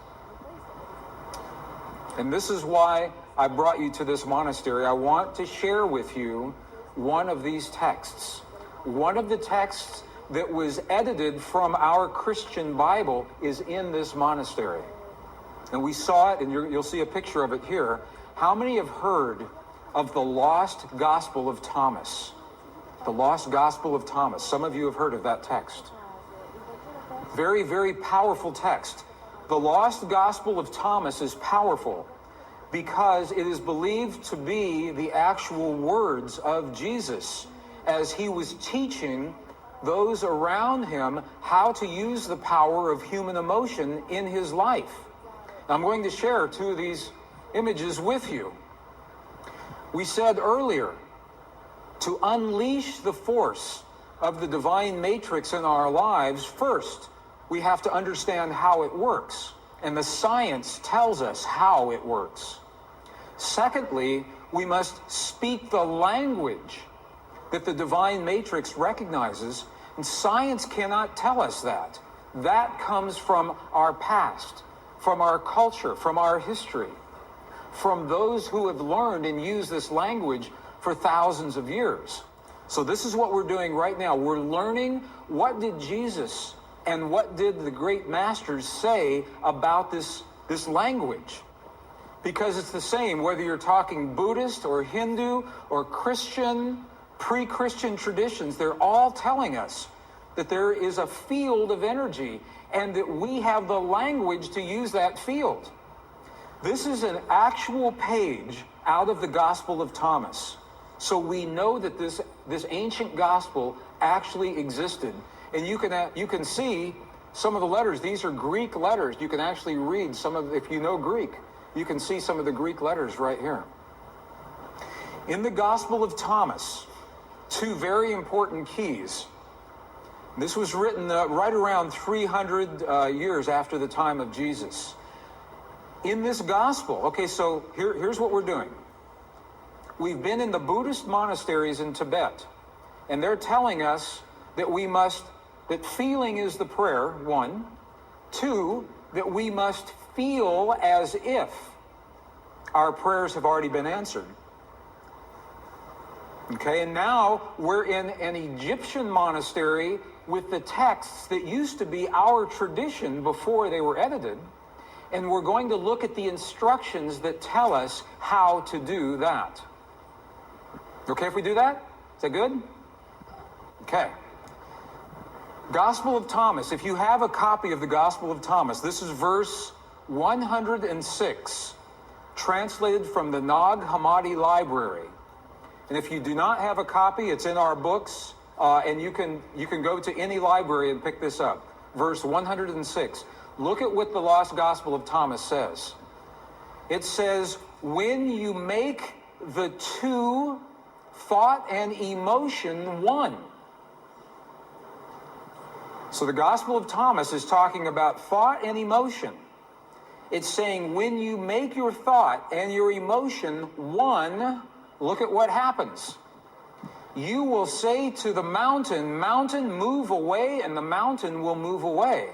And this is why I brought you to this monastery. I want to share with you one of these texts. One of the texts that was edited from our Christian Bible is in this monastery. And we saw it, and you'll see a picture of it here. How many have heard of the Lost Gospel of Thomas? The Lost Gospel of Thomas. Some of you have heard of that text. Very, very powerful text. The Lost Gospel of Thomas is powerful because it is believed to be the actual words of Jesus as he was teaching those around him how to use the power of human emotion in his life. Now, I'm going to share two of these images with you. We said earlier, to unleash the force of the divine matrix in our lives, first, we have to understand how it works. and the science tells us how it works. Secondly, we must speak the language that the divine matrix recognizes, and science cannot tell us that. That comes from our past, from our culture, from our history, from those who have learned and used this language for thousands of years. So this is what we're doing right now. We're learning what did Jesus and what did the great masters say about this language. Because it's the same, whether you're talking Buddhist or Hindu or Christian, pre-Christian traditions, they're all telling us that there is a field of energy and that we have the language to use that field. This is an actual page out of the Gospel of Thomas. So we know that this ancient gospel actually existed. And you can see some of the letters. These are Greek letters. You can actually read some of, if you know Greek, you can see some of the Greek letters right here. In the Gospel of Thomas, two very important keys. This was written right around 300 years after the time of Jesus. In this gospel, okay, so here's what we're doing. We've been in the Buddhist monasteries in Tibet, and they're telling us that that feeling is the prayer, one. Two, that we must feel as if our prayers have already been answered. Okay, and now we're in an Egyptian monastery with the texts that used to be our tradition before they were edited, and we're going to look at the instructions that tell us how to do that. Okay if we do that? Is that good? Okay. Gospel of Thomas. If you have a copy of the Gospel of Thomas, this is verse 106, translated from the Nag Hammadi Library. And if you do not have a copy, it's in our books, and you can go to any library and pick this up. Verse 106. Look at what the Lost Gospel of Thomas says. It says, when you make the two, thought and emotion, one. So the Gospel of Thomas is talking about thought and emotion. It's saying when you make your thought and your emotion one, look at what happens. You will say to the mountain, mountain, move away, and the mountain will move away.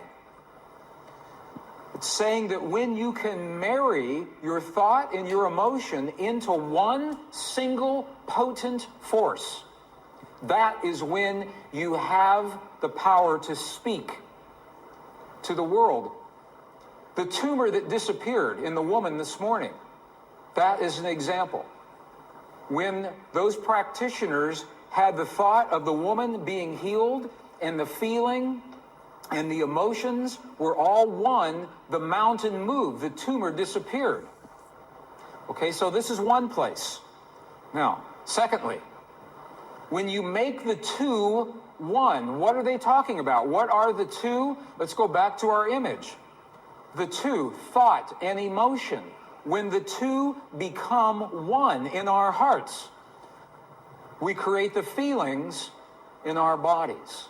It's saying that when you can marry your thought and your emotion into one single potent force, that is when you have the power to speak to the world. The tumor that disappeared in the woman this morning, that is an example. When those practitioners had the thought of the woman being healed and the feeling and the emotions were all one, the mountain moved, the tumor disappeared. Okay, so this is one place. Now, secondly, when you make the two one, what are they talking about? What are the two? Let's go back to our image. The two, thought and emotion. When the two become one in our hearts, we create the feelings in our bodies.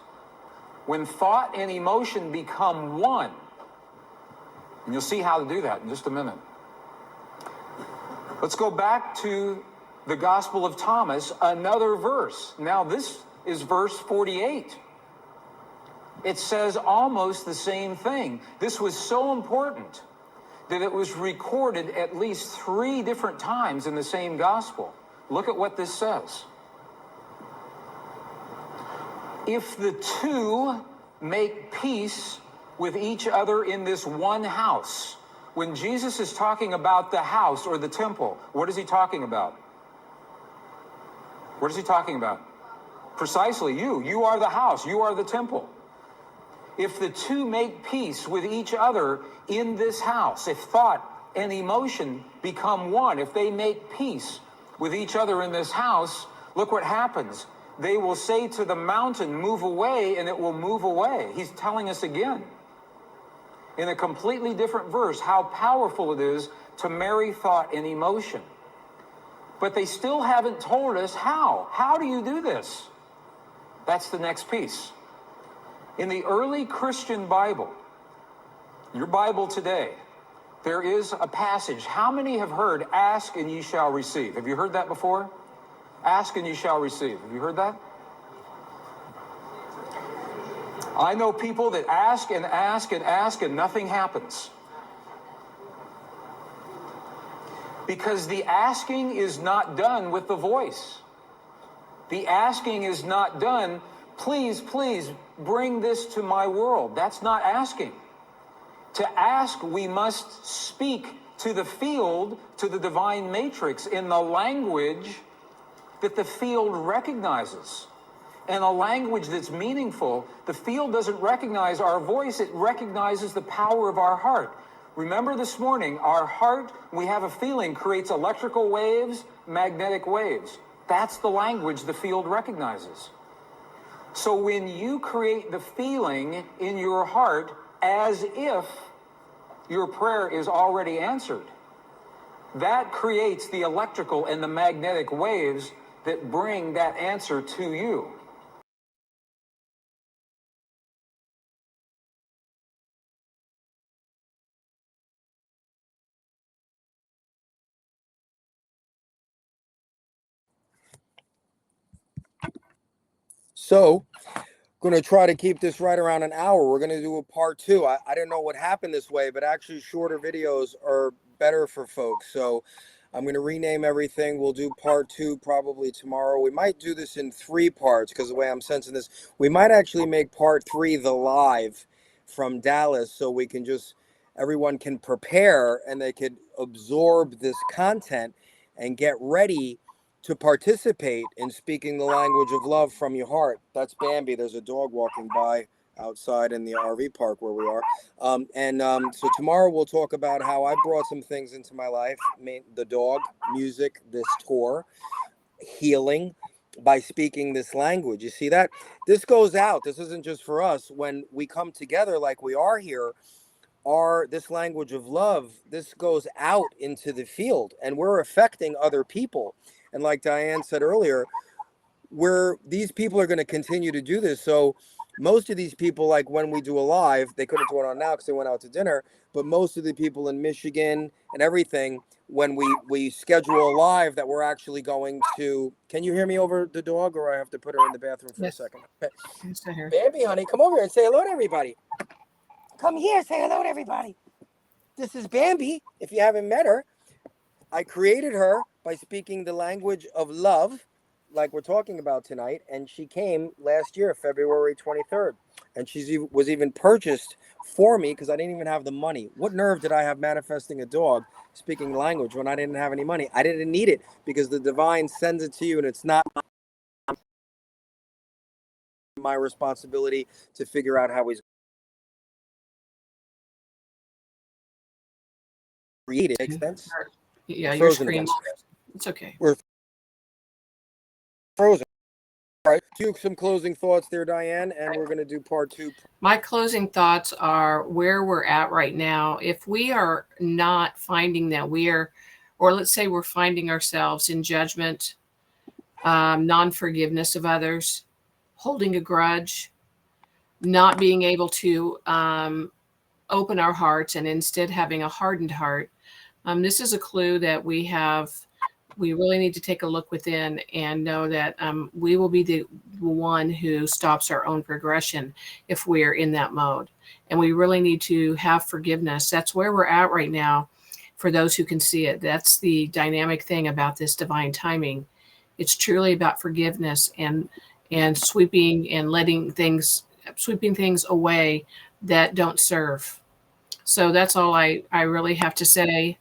When thought and emotion become one, and you'll see how to do that in just a minute. Let's go back to the Gospel of Thomas, another verse. Now this is verse 48. It says almost the same thing. This was so important that it was recorded at least 3 different times in the same gospel. Look at what this says. If the two make peace with each other in this one house. When Jesus is talking about the house or the temple, what is he talking about? What is he talking about? Precisely you. You are the house. You are the temple. If the two make peace with each other in this house, if thought and emotion become one, if they make peace with each other in this house, look what happens. They will say to the mountain, move away, and it will move away. He's telling us again, in a completely different verse, how powerful it is to marry thought and emotion. But they still haven't told us how. How do you do this? That's the next piece. In the early Christian Bible, your Bible today, there is a passage. How many have heard, ask and ye shall receive? Have you heard that before? Ask and ye shall receive. Have you heard that? I know people that ask and ask and ask and nothing happens. Because the asking is not done with the voice. The asking is not done, please, please bring this to my world. That's not asking. To ask, we must speak to the field, to the divine matrix, in the language that the field recognizes. In a language that's meaningful. The field doesn't recognize our voice, it recognizes the power of our heart. Remember this morning, our heart, we have a feeling, creates electrical waves, magnetic waves. That's the language the field recognizes. So when you create the feeling in your heart as if your prayer is already answered, that creates the electrical and the magnetic waves that bring that answer to you. So, going to try to keep this right around an hour. We're going to do a part 2. I didn't know what happened this way, but actually shorter videos are better for folks. So I'm going to rename everything. We'll do part 2 probably tomorrow. We might do this in 3 parts because the way I'm sensing this, we might actually make part 3 the live from Dallas, so we can just, everyone can prepare and they could absorb this content and get ready to participate in speaking the language of love from your heart. That's Bambi. There's a dog walking by outside in the RV park where we are. So tomorrow we'll talk about how I brought some things into my life, the dog, music, this tour, healing by speaking this language. You see that? This goes out. This isn't just for us. When we come together like we are here, this language of love, this goes out into the field and we're affecting other people. And like Diane said earlier, these people are going to continue to do this. So most of these people, like when we do a live, they couldn't do it on now because they went out to dinner, but most of the people in Michigan and everything, when we schedule a live that we're actually going to, can you hear me over the dog or I have to put her in the bathroom for a second? Okay. Bambi, honey, come over here and say hello to everybody. Come here, say hello to everybody. This is Bambi, if you haven't met her. I created her by speaking the language of love, like we're talking about tonight, and she came last year, February 23rd, and she was even purchased for me because I didn't even have the money. What nerve did I have manifesting a dog speaking language when I didn't have any money? I didn't need it because the divine sends it to you, and it's not my responsibility to figure out how he's created. Makes sense? Yeah, your screen. It's okay. We're frozen. All right, do some closing thoughts there, Diane, and we're going to do part 2. My closing thoughts are where we're at right now. If we are not finding that or let's say we're finding ourselves in judgment, non-forgiveness of others, holding a grudge, not being able to open our hearts and instead having a hardened heart, this is a clue that we really need to take a look within and know that we will be the one who stops our own progression if we're in that mode. And we really need to have forgiveness. That's where we're at right now for those who can see it. That's the dynamic thing about this divine timing. It's truly about forgiveness and sweeping things away that don't serve. So that's all I really have to say,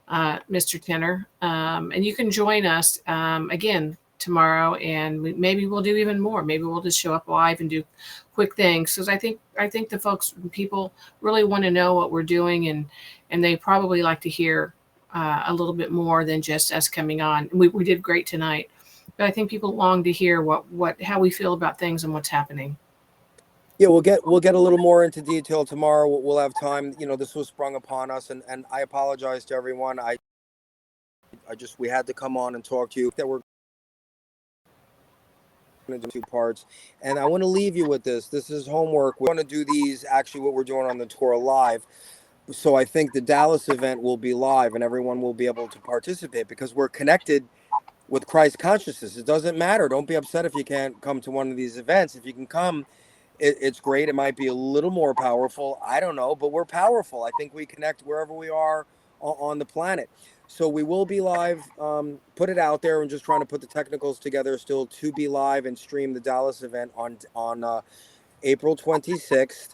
Mr. Tenner. And you can join us again tomorrow, and maybe we'll do even more. Maybe we'll just show up live and do quick things, because I think the people really want to know what we're doing, and they probably like to hear a little bit more than just us coming on. We did great tonight, but I think people long to hear how we feel about things and what's happening. Yeah, we'll get a little more into detail tomorrow. We'll have time. This was sprung upon us, and I apologize to everyone. We had to come on and talk to you. That we're going to do 2 parts, and I want to leave you with this. This is homework. We're going to do these, actually what we're doing on the tour live. So I think the Dallas event will be live and everyone will be able to participate because we're connected with Christ consciousness. It doesn't matter. Don't be upset if you can't come to one of these events. If you can come, it's great. It might be a little more powerful. I don't know, but we're powerful. I think we connect wherever we are on the planet. So we will be live. Put it out there. I'm just trying to put the technicals together still to be live and stream the Dallas event on April 26th.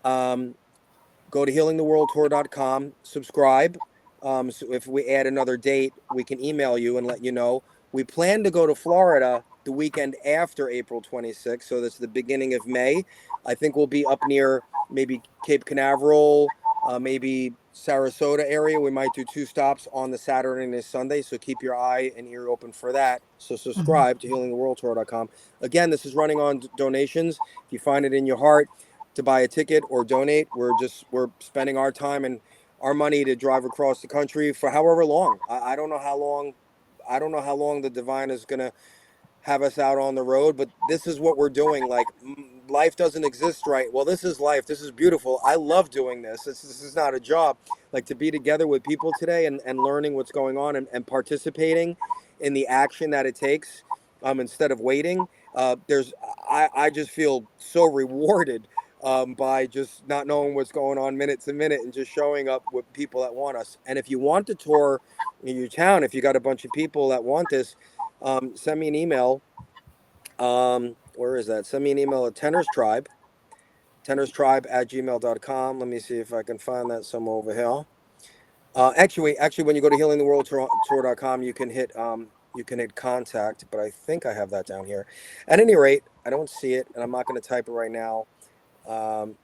Um, Go to healingtheworldtour.com, subscribe. So if we add another date, we can email you and let you know. We plan to go to Florida the weekend after April 26th, so that's the beginning of May. I think we'll be up near maybe Cape Canaveral, maybe Sarasota area. We might do 2 stops on the Saturday and the Sunday, so keep your eye and ear open for that. So subscribe to healingtheworldtour.com. Again, this is running on donations. If you find it in your heart to buy a ticket or donate, we're spending our time and our money to drive across the country for however long. I don't know how long. I don't know how long the divine is gonna have us out on the road, but this is what we're doing. Like, life doesn't exist, right? Well, this is life. This is beautiful. I love doing this. This is not a job. Like, to be together with people today and learning what's going on and participating in the action that it takes, instead of waiting. I just feel so rewarded, by just not knowing what's going on minute to minute and just showing up with people that want us. And if you want to tour in your town, if you got a bunch of people that want this, send me an email. Where is that? Send me an email at tennerstribe@gmail.com. Let me see if I can find that somewhere over here. Actually, when you go to healingtheworldtour.com, you can hit contact, but I think I have that down here. At any rate, I don't see it, and I'm not going to type it right now.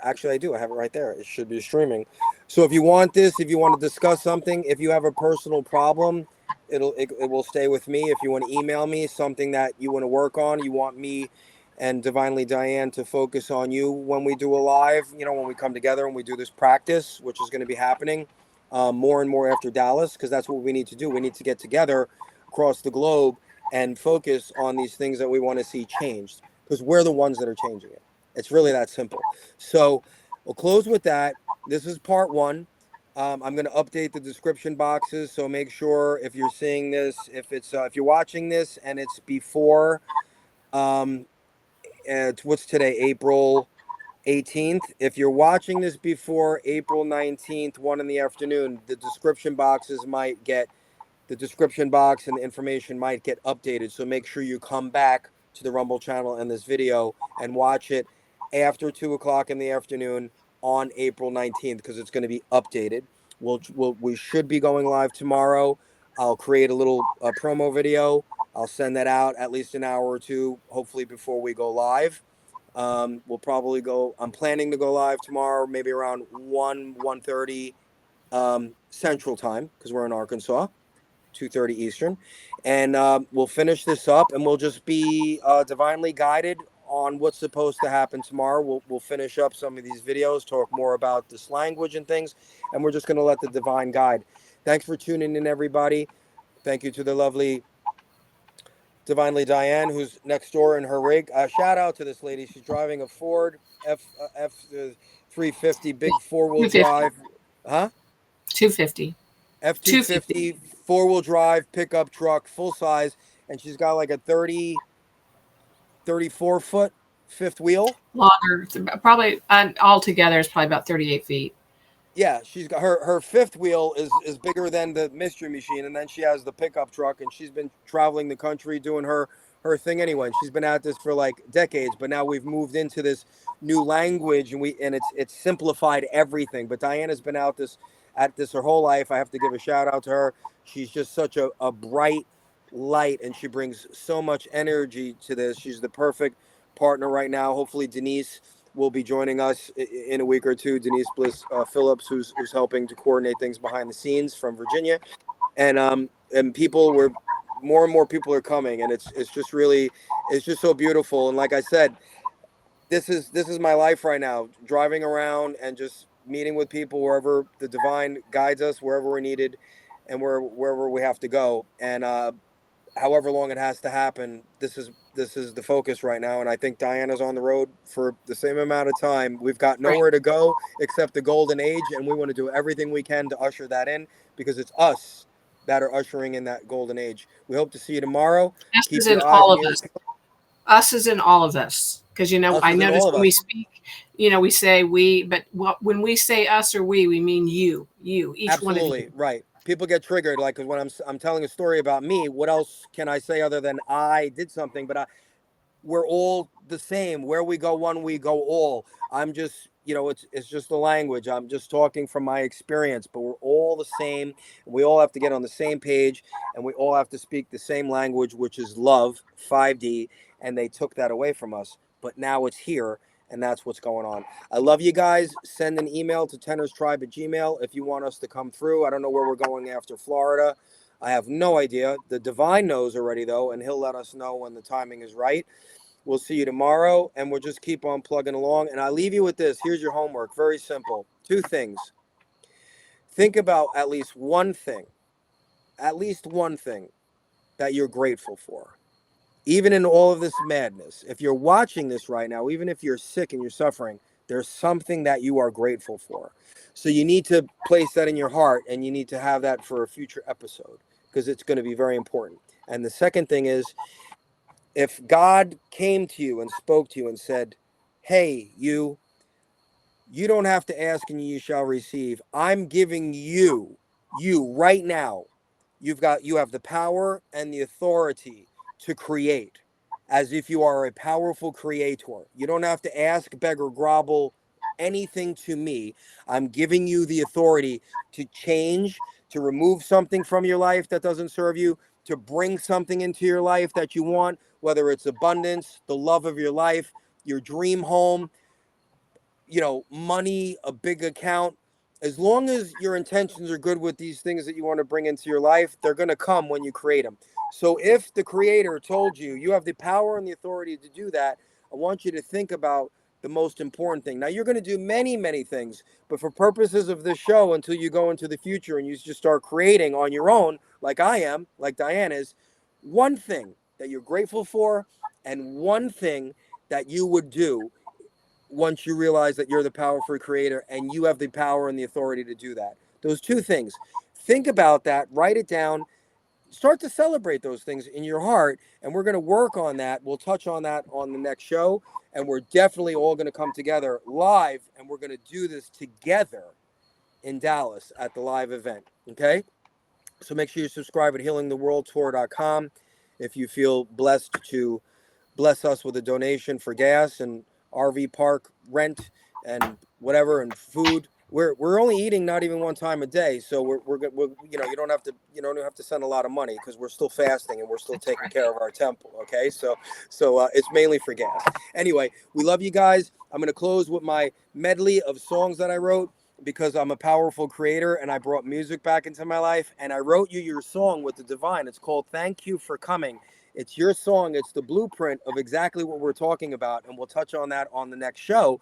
Actually, I do. I have it right there. It should be streaming. So if you want this, if you want to discuss something, if you have a personal problem, it will stay with me. If you want to email me something that you want to work on, you want me and Divinely Diane to focus on you when we do a live, when we come together and we do this practice, which is going to be happening more and more after Dallas, because that's what we need to do. We need to get together across the globe and focus on these things that we want to see changed, because we're the ones that are changing it. It's really that simple. So we'll close with that. This is part one. I'm going to update the description boxes, so make sure if you're seeing this, if you're watching this and it's before, what's today, April 18th. If you're watching this before April 19th, 1 in the afternoon, the description box and the information might get updated. So make sure you come back to the Rumble channel and this video and watch it after 2 o'clock in the afternoon on April 19th, because it's going to be updated. We should be going live tomorrow. I'll create a little promo video. I'll send that out at least an hour or two, hopefully before we go live. We'll probably go. I'm planning to go live tomorrow, maybe around 1:30 Central Time, because we're in Arkansas. 2:30 Eastern, and we'll finish this up, and we'll just be divinely guided on what's supposed to happen tomorrow. We'll finish up some of these videos, talk more about this language and things, and we're just going to let the divine guide. Thanks for tuning in, everybody. Thank you to the lovely Divinely Diane, who's next door in her rig. Shout out to this lady. She's driving a Ford F 350, big 4-wheel 250. drive. Huh? 250. F 250. 250 4-wheel drive pickup truck, full size, and she's got like a 34-foot fifth wheel. Longer. Probably altogether is probably about 38 feet. Yeah, she's got her fifth wheel is bigger than the Mystery Machine, and then she has the pickup truck, and she's been traveling the country doing her thing anyway. And she's been at this for like decades, but now we've moved into this new language, and it's simplified everything. But Diana's been at this her whole life. I have to give a shout out to her. She's just such a bright light, and she brings so much energy to this. She's the perfect partner right now. Hopefully Denise will be joining us in a week or two. Denise Bliss Phillips, who's helping to coordinate things behind the scenes from Virginia, and people were more and more people are coming, and it's just so beautiful. And like I said, this is my life right now, driving around and just meeting with people wherever the divine guides us, wherever we're needed, and wherever we have to go. And however long it has to happen, this is this is the focus right now, and I think Diana's on the road for the same amount of time. We've got nowhere to go except the golden age, and we want to do everything we can to usher that in, because it's us that are ushering in that golden age. We hope to see you tomorrow. Us Keep is in your eyes all and of ears. us. Us is in all of us. Because, you know, Us I is in notice all of when we us. speak, you know, we say we, but when we say us or we mean you, each one of Absolutely you. right. People get triggered, like when I'm telling a story about me. What else can I say other than I did something? But we're all the same. Where we go one, we go all. I'm just, it's just the language. I'm just talking from my experience, but we're all the same. We all have to get on the same page, and we all have to speak the same language, which is love, 5D, and they took that away from us. But now it's here, and that's what's going on. I love you guys. Send an email to tennerstribe@gmail if you want us to come through. I don't know where we're going after Florida. I have no idea. The divine knows already, though, and he'll let us know when the timing is right. We'll see you tomorrow, and we'll just keep on plugging along. And I leave you with this. Here's your homework. Very simple. 2 things. Think about at least one thing that you're grateful for. Even in all of this madness, if you're watching this right now, even if you're sick and you're suffering, there's something that you are grateful for. So you need to place that in your heart, and you need to have that for a future episode, because it's going to be very important. And the second thing is, if God came to you and spoke to you and said, hey, you don't have to ask and you shall receive. I'm giving you right now. You have the power and the authority to create, as if you are a powerful creator. You don't have to ask, beg, or grovel anything to me. I'm giving you the authority to change, to remove something from your life that doesn't serve you, to bring something into your life that you want, whether it's abundance, the love of your life, your dream home, money, a big account. As long as your intentions are good with these things that you want to bring into your life, they're going to come when you create them. So if the creator told you you have the power and the authority to do that, I want you to think about the most important thing. Now, you're going to do many, many things, but for purposes of this show, until you go into the future and you just start creating on your own, like I am, like Diane is, one thing that you're grateful for, and one thing that you would do once you realize that you're the powerful creator and you have the power and the authority to do that. Those 2 things. Think about that, write it down, start to celebrate those things in your heart, and we're going to work on that. We'll touch on that on the next show, and we're definitely all going to come together live, and we're going to do this together in Dallas at the live event, okay? So make sure you subscribe at healingtheworldtour.com if you feel blessed to bless us with a donation for gas and RV park rent and whatever, and food. We're only eating not even 1 time a day, so we're you don't have to send a lot of money, because we're still fasting and we're still taking care of our temple. Okay, so it's mainly for gas. Anyway, we love you guys. I'm gonna close with my medley of songs that I wrote, because I'm a powerful creator and I brought music back into my life, and I wrote you your song with the divine. It's called Thank You for Coming. It's your song. It's the blueprint of exactly what we're talking about, and we'll touch on that on the next show.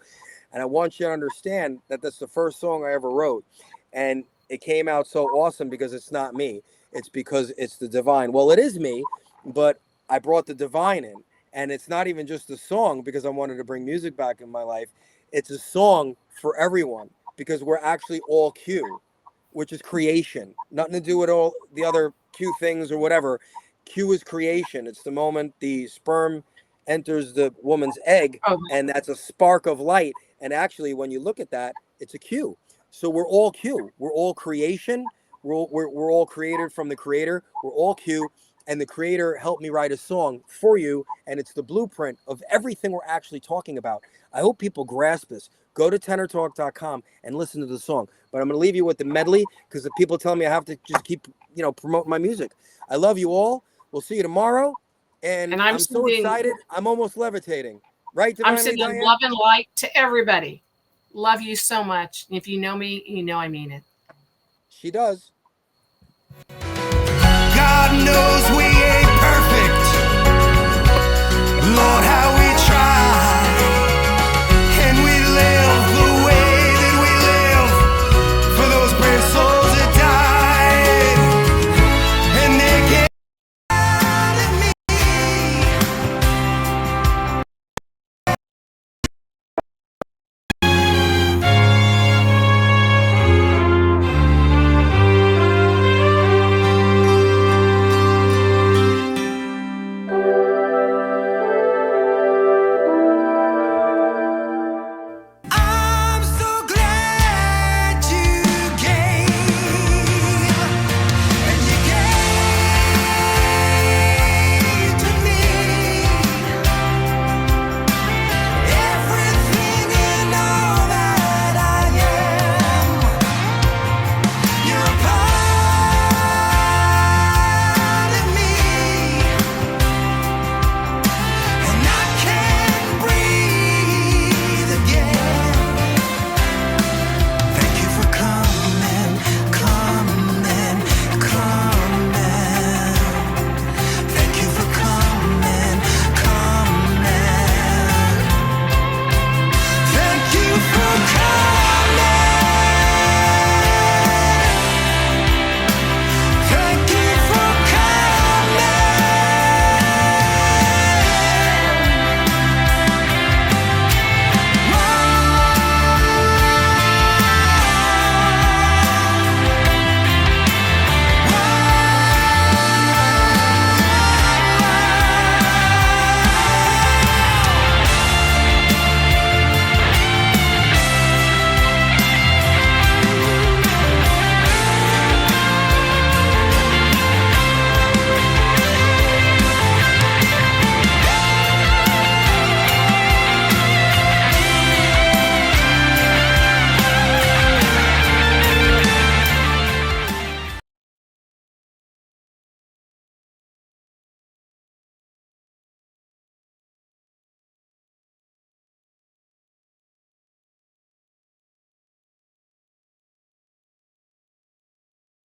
And I want you to understand that that's the first song I ever wrote, and it came out so awesome because it's not me. It's because it's the divine. Well, it is me, but I brought the divine in, and it's not even just a song because I wanted to bring music back in my life. It's a song for everyone, because we're actually all Q, which is creation. Nothing to do with all the other Q things or whatever. Q is creation. It's the moment the sperm enters the woman's egg, Oh, and that's a spark of light. And actually, when you look at that, it's a Q. So we're all Q. We're all creation. We're all created from the creator. We're all Q. And the creator helped me write a song for you, and it's the blueprint of everything we're actually talking about. I hope people grasp this. Go to tenortalk.com and listen to the song. But I'm going to leave you with the medley, because the people tell me I have to just keep, promoting my music. I love you all. We'll see you tomorrow. And and I'm I'm so sending excited. I'm almost levitating. Right, I'm Divinely sending Diane? love and light to everybody. Love you so much. If you know me, you know I mean it. She does. God knows we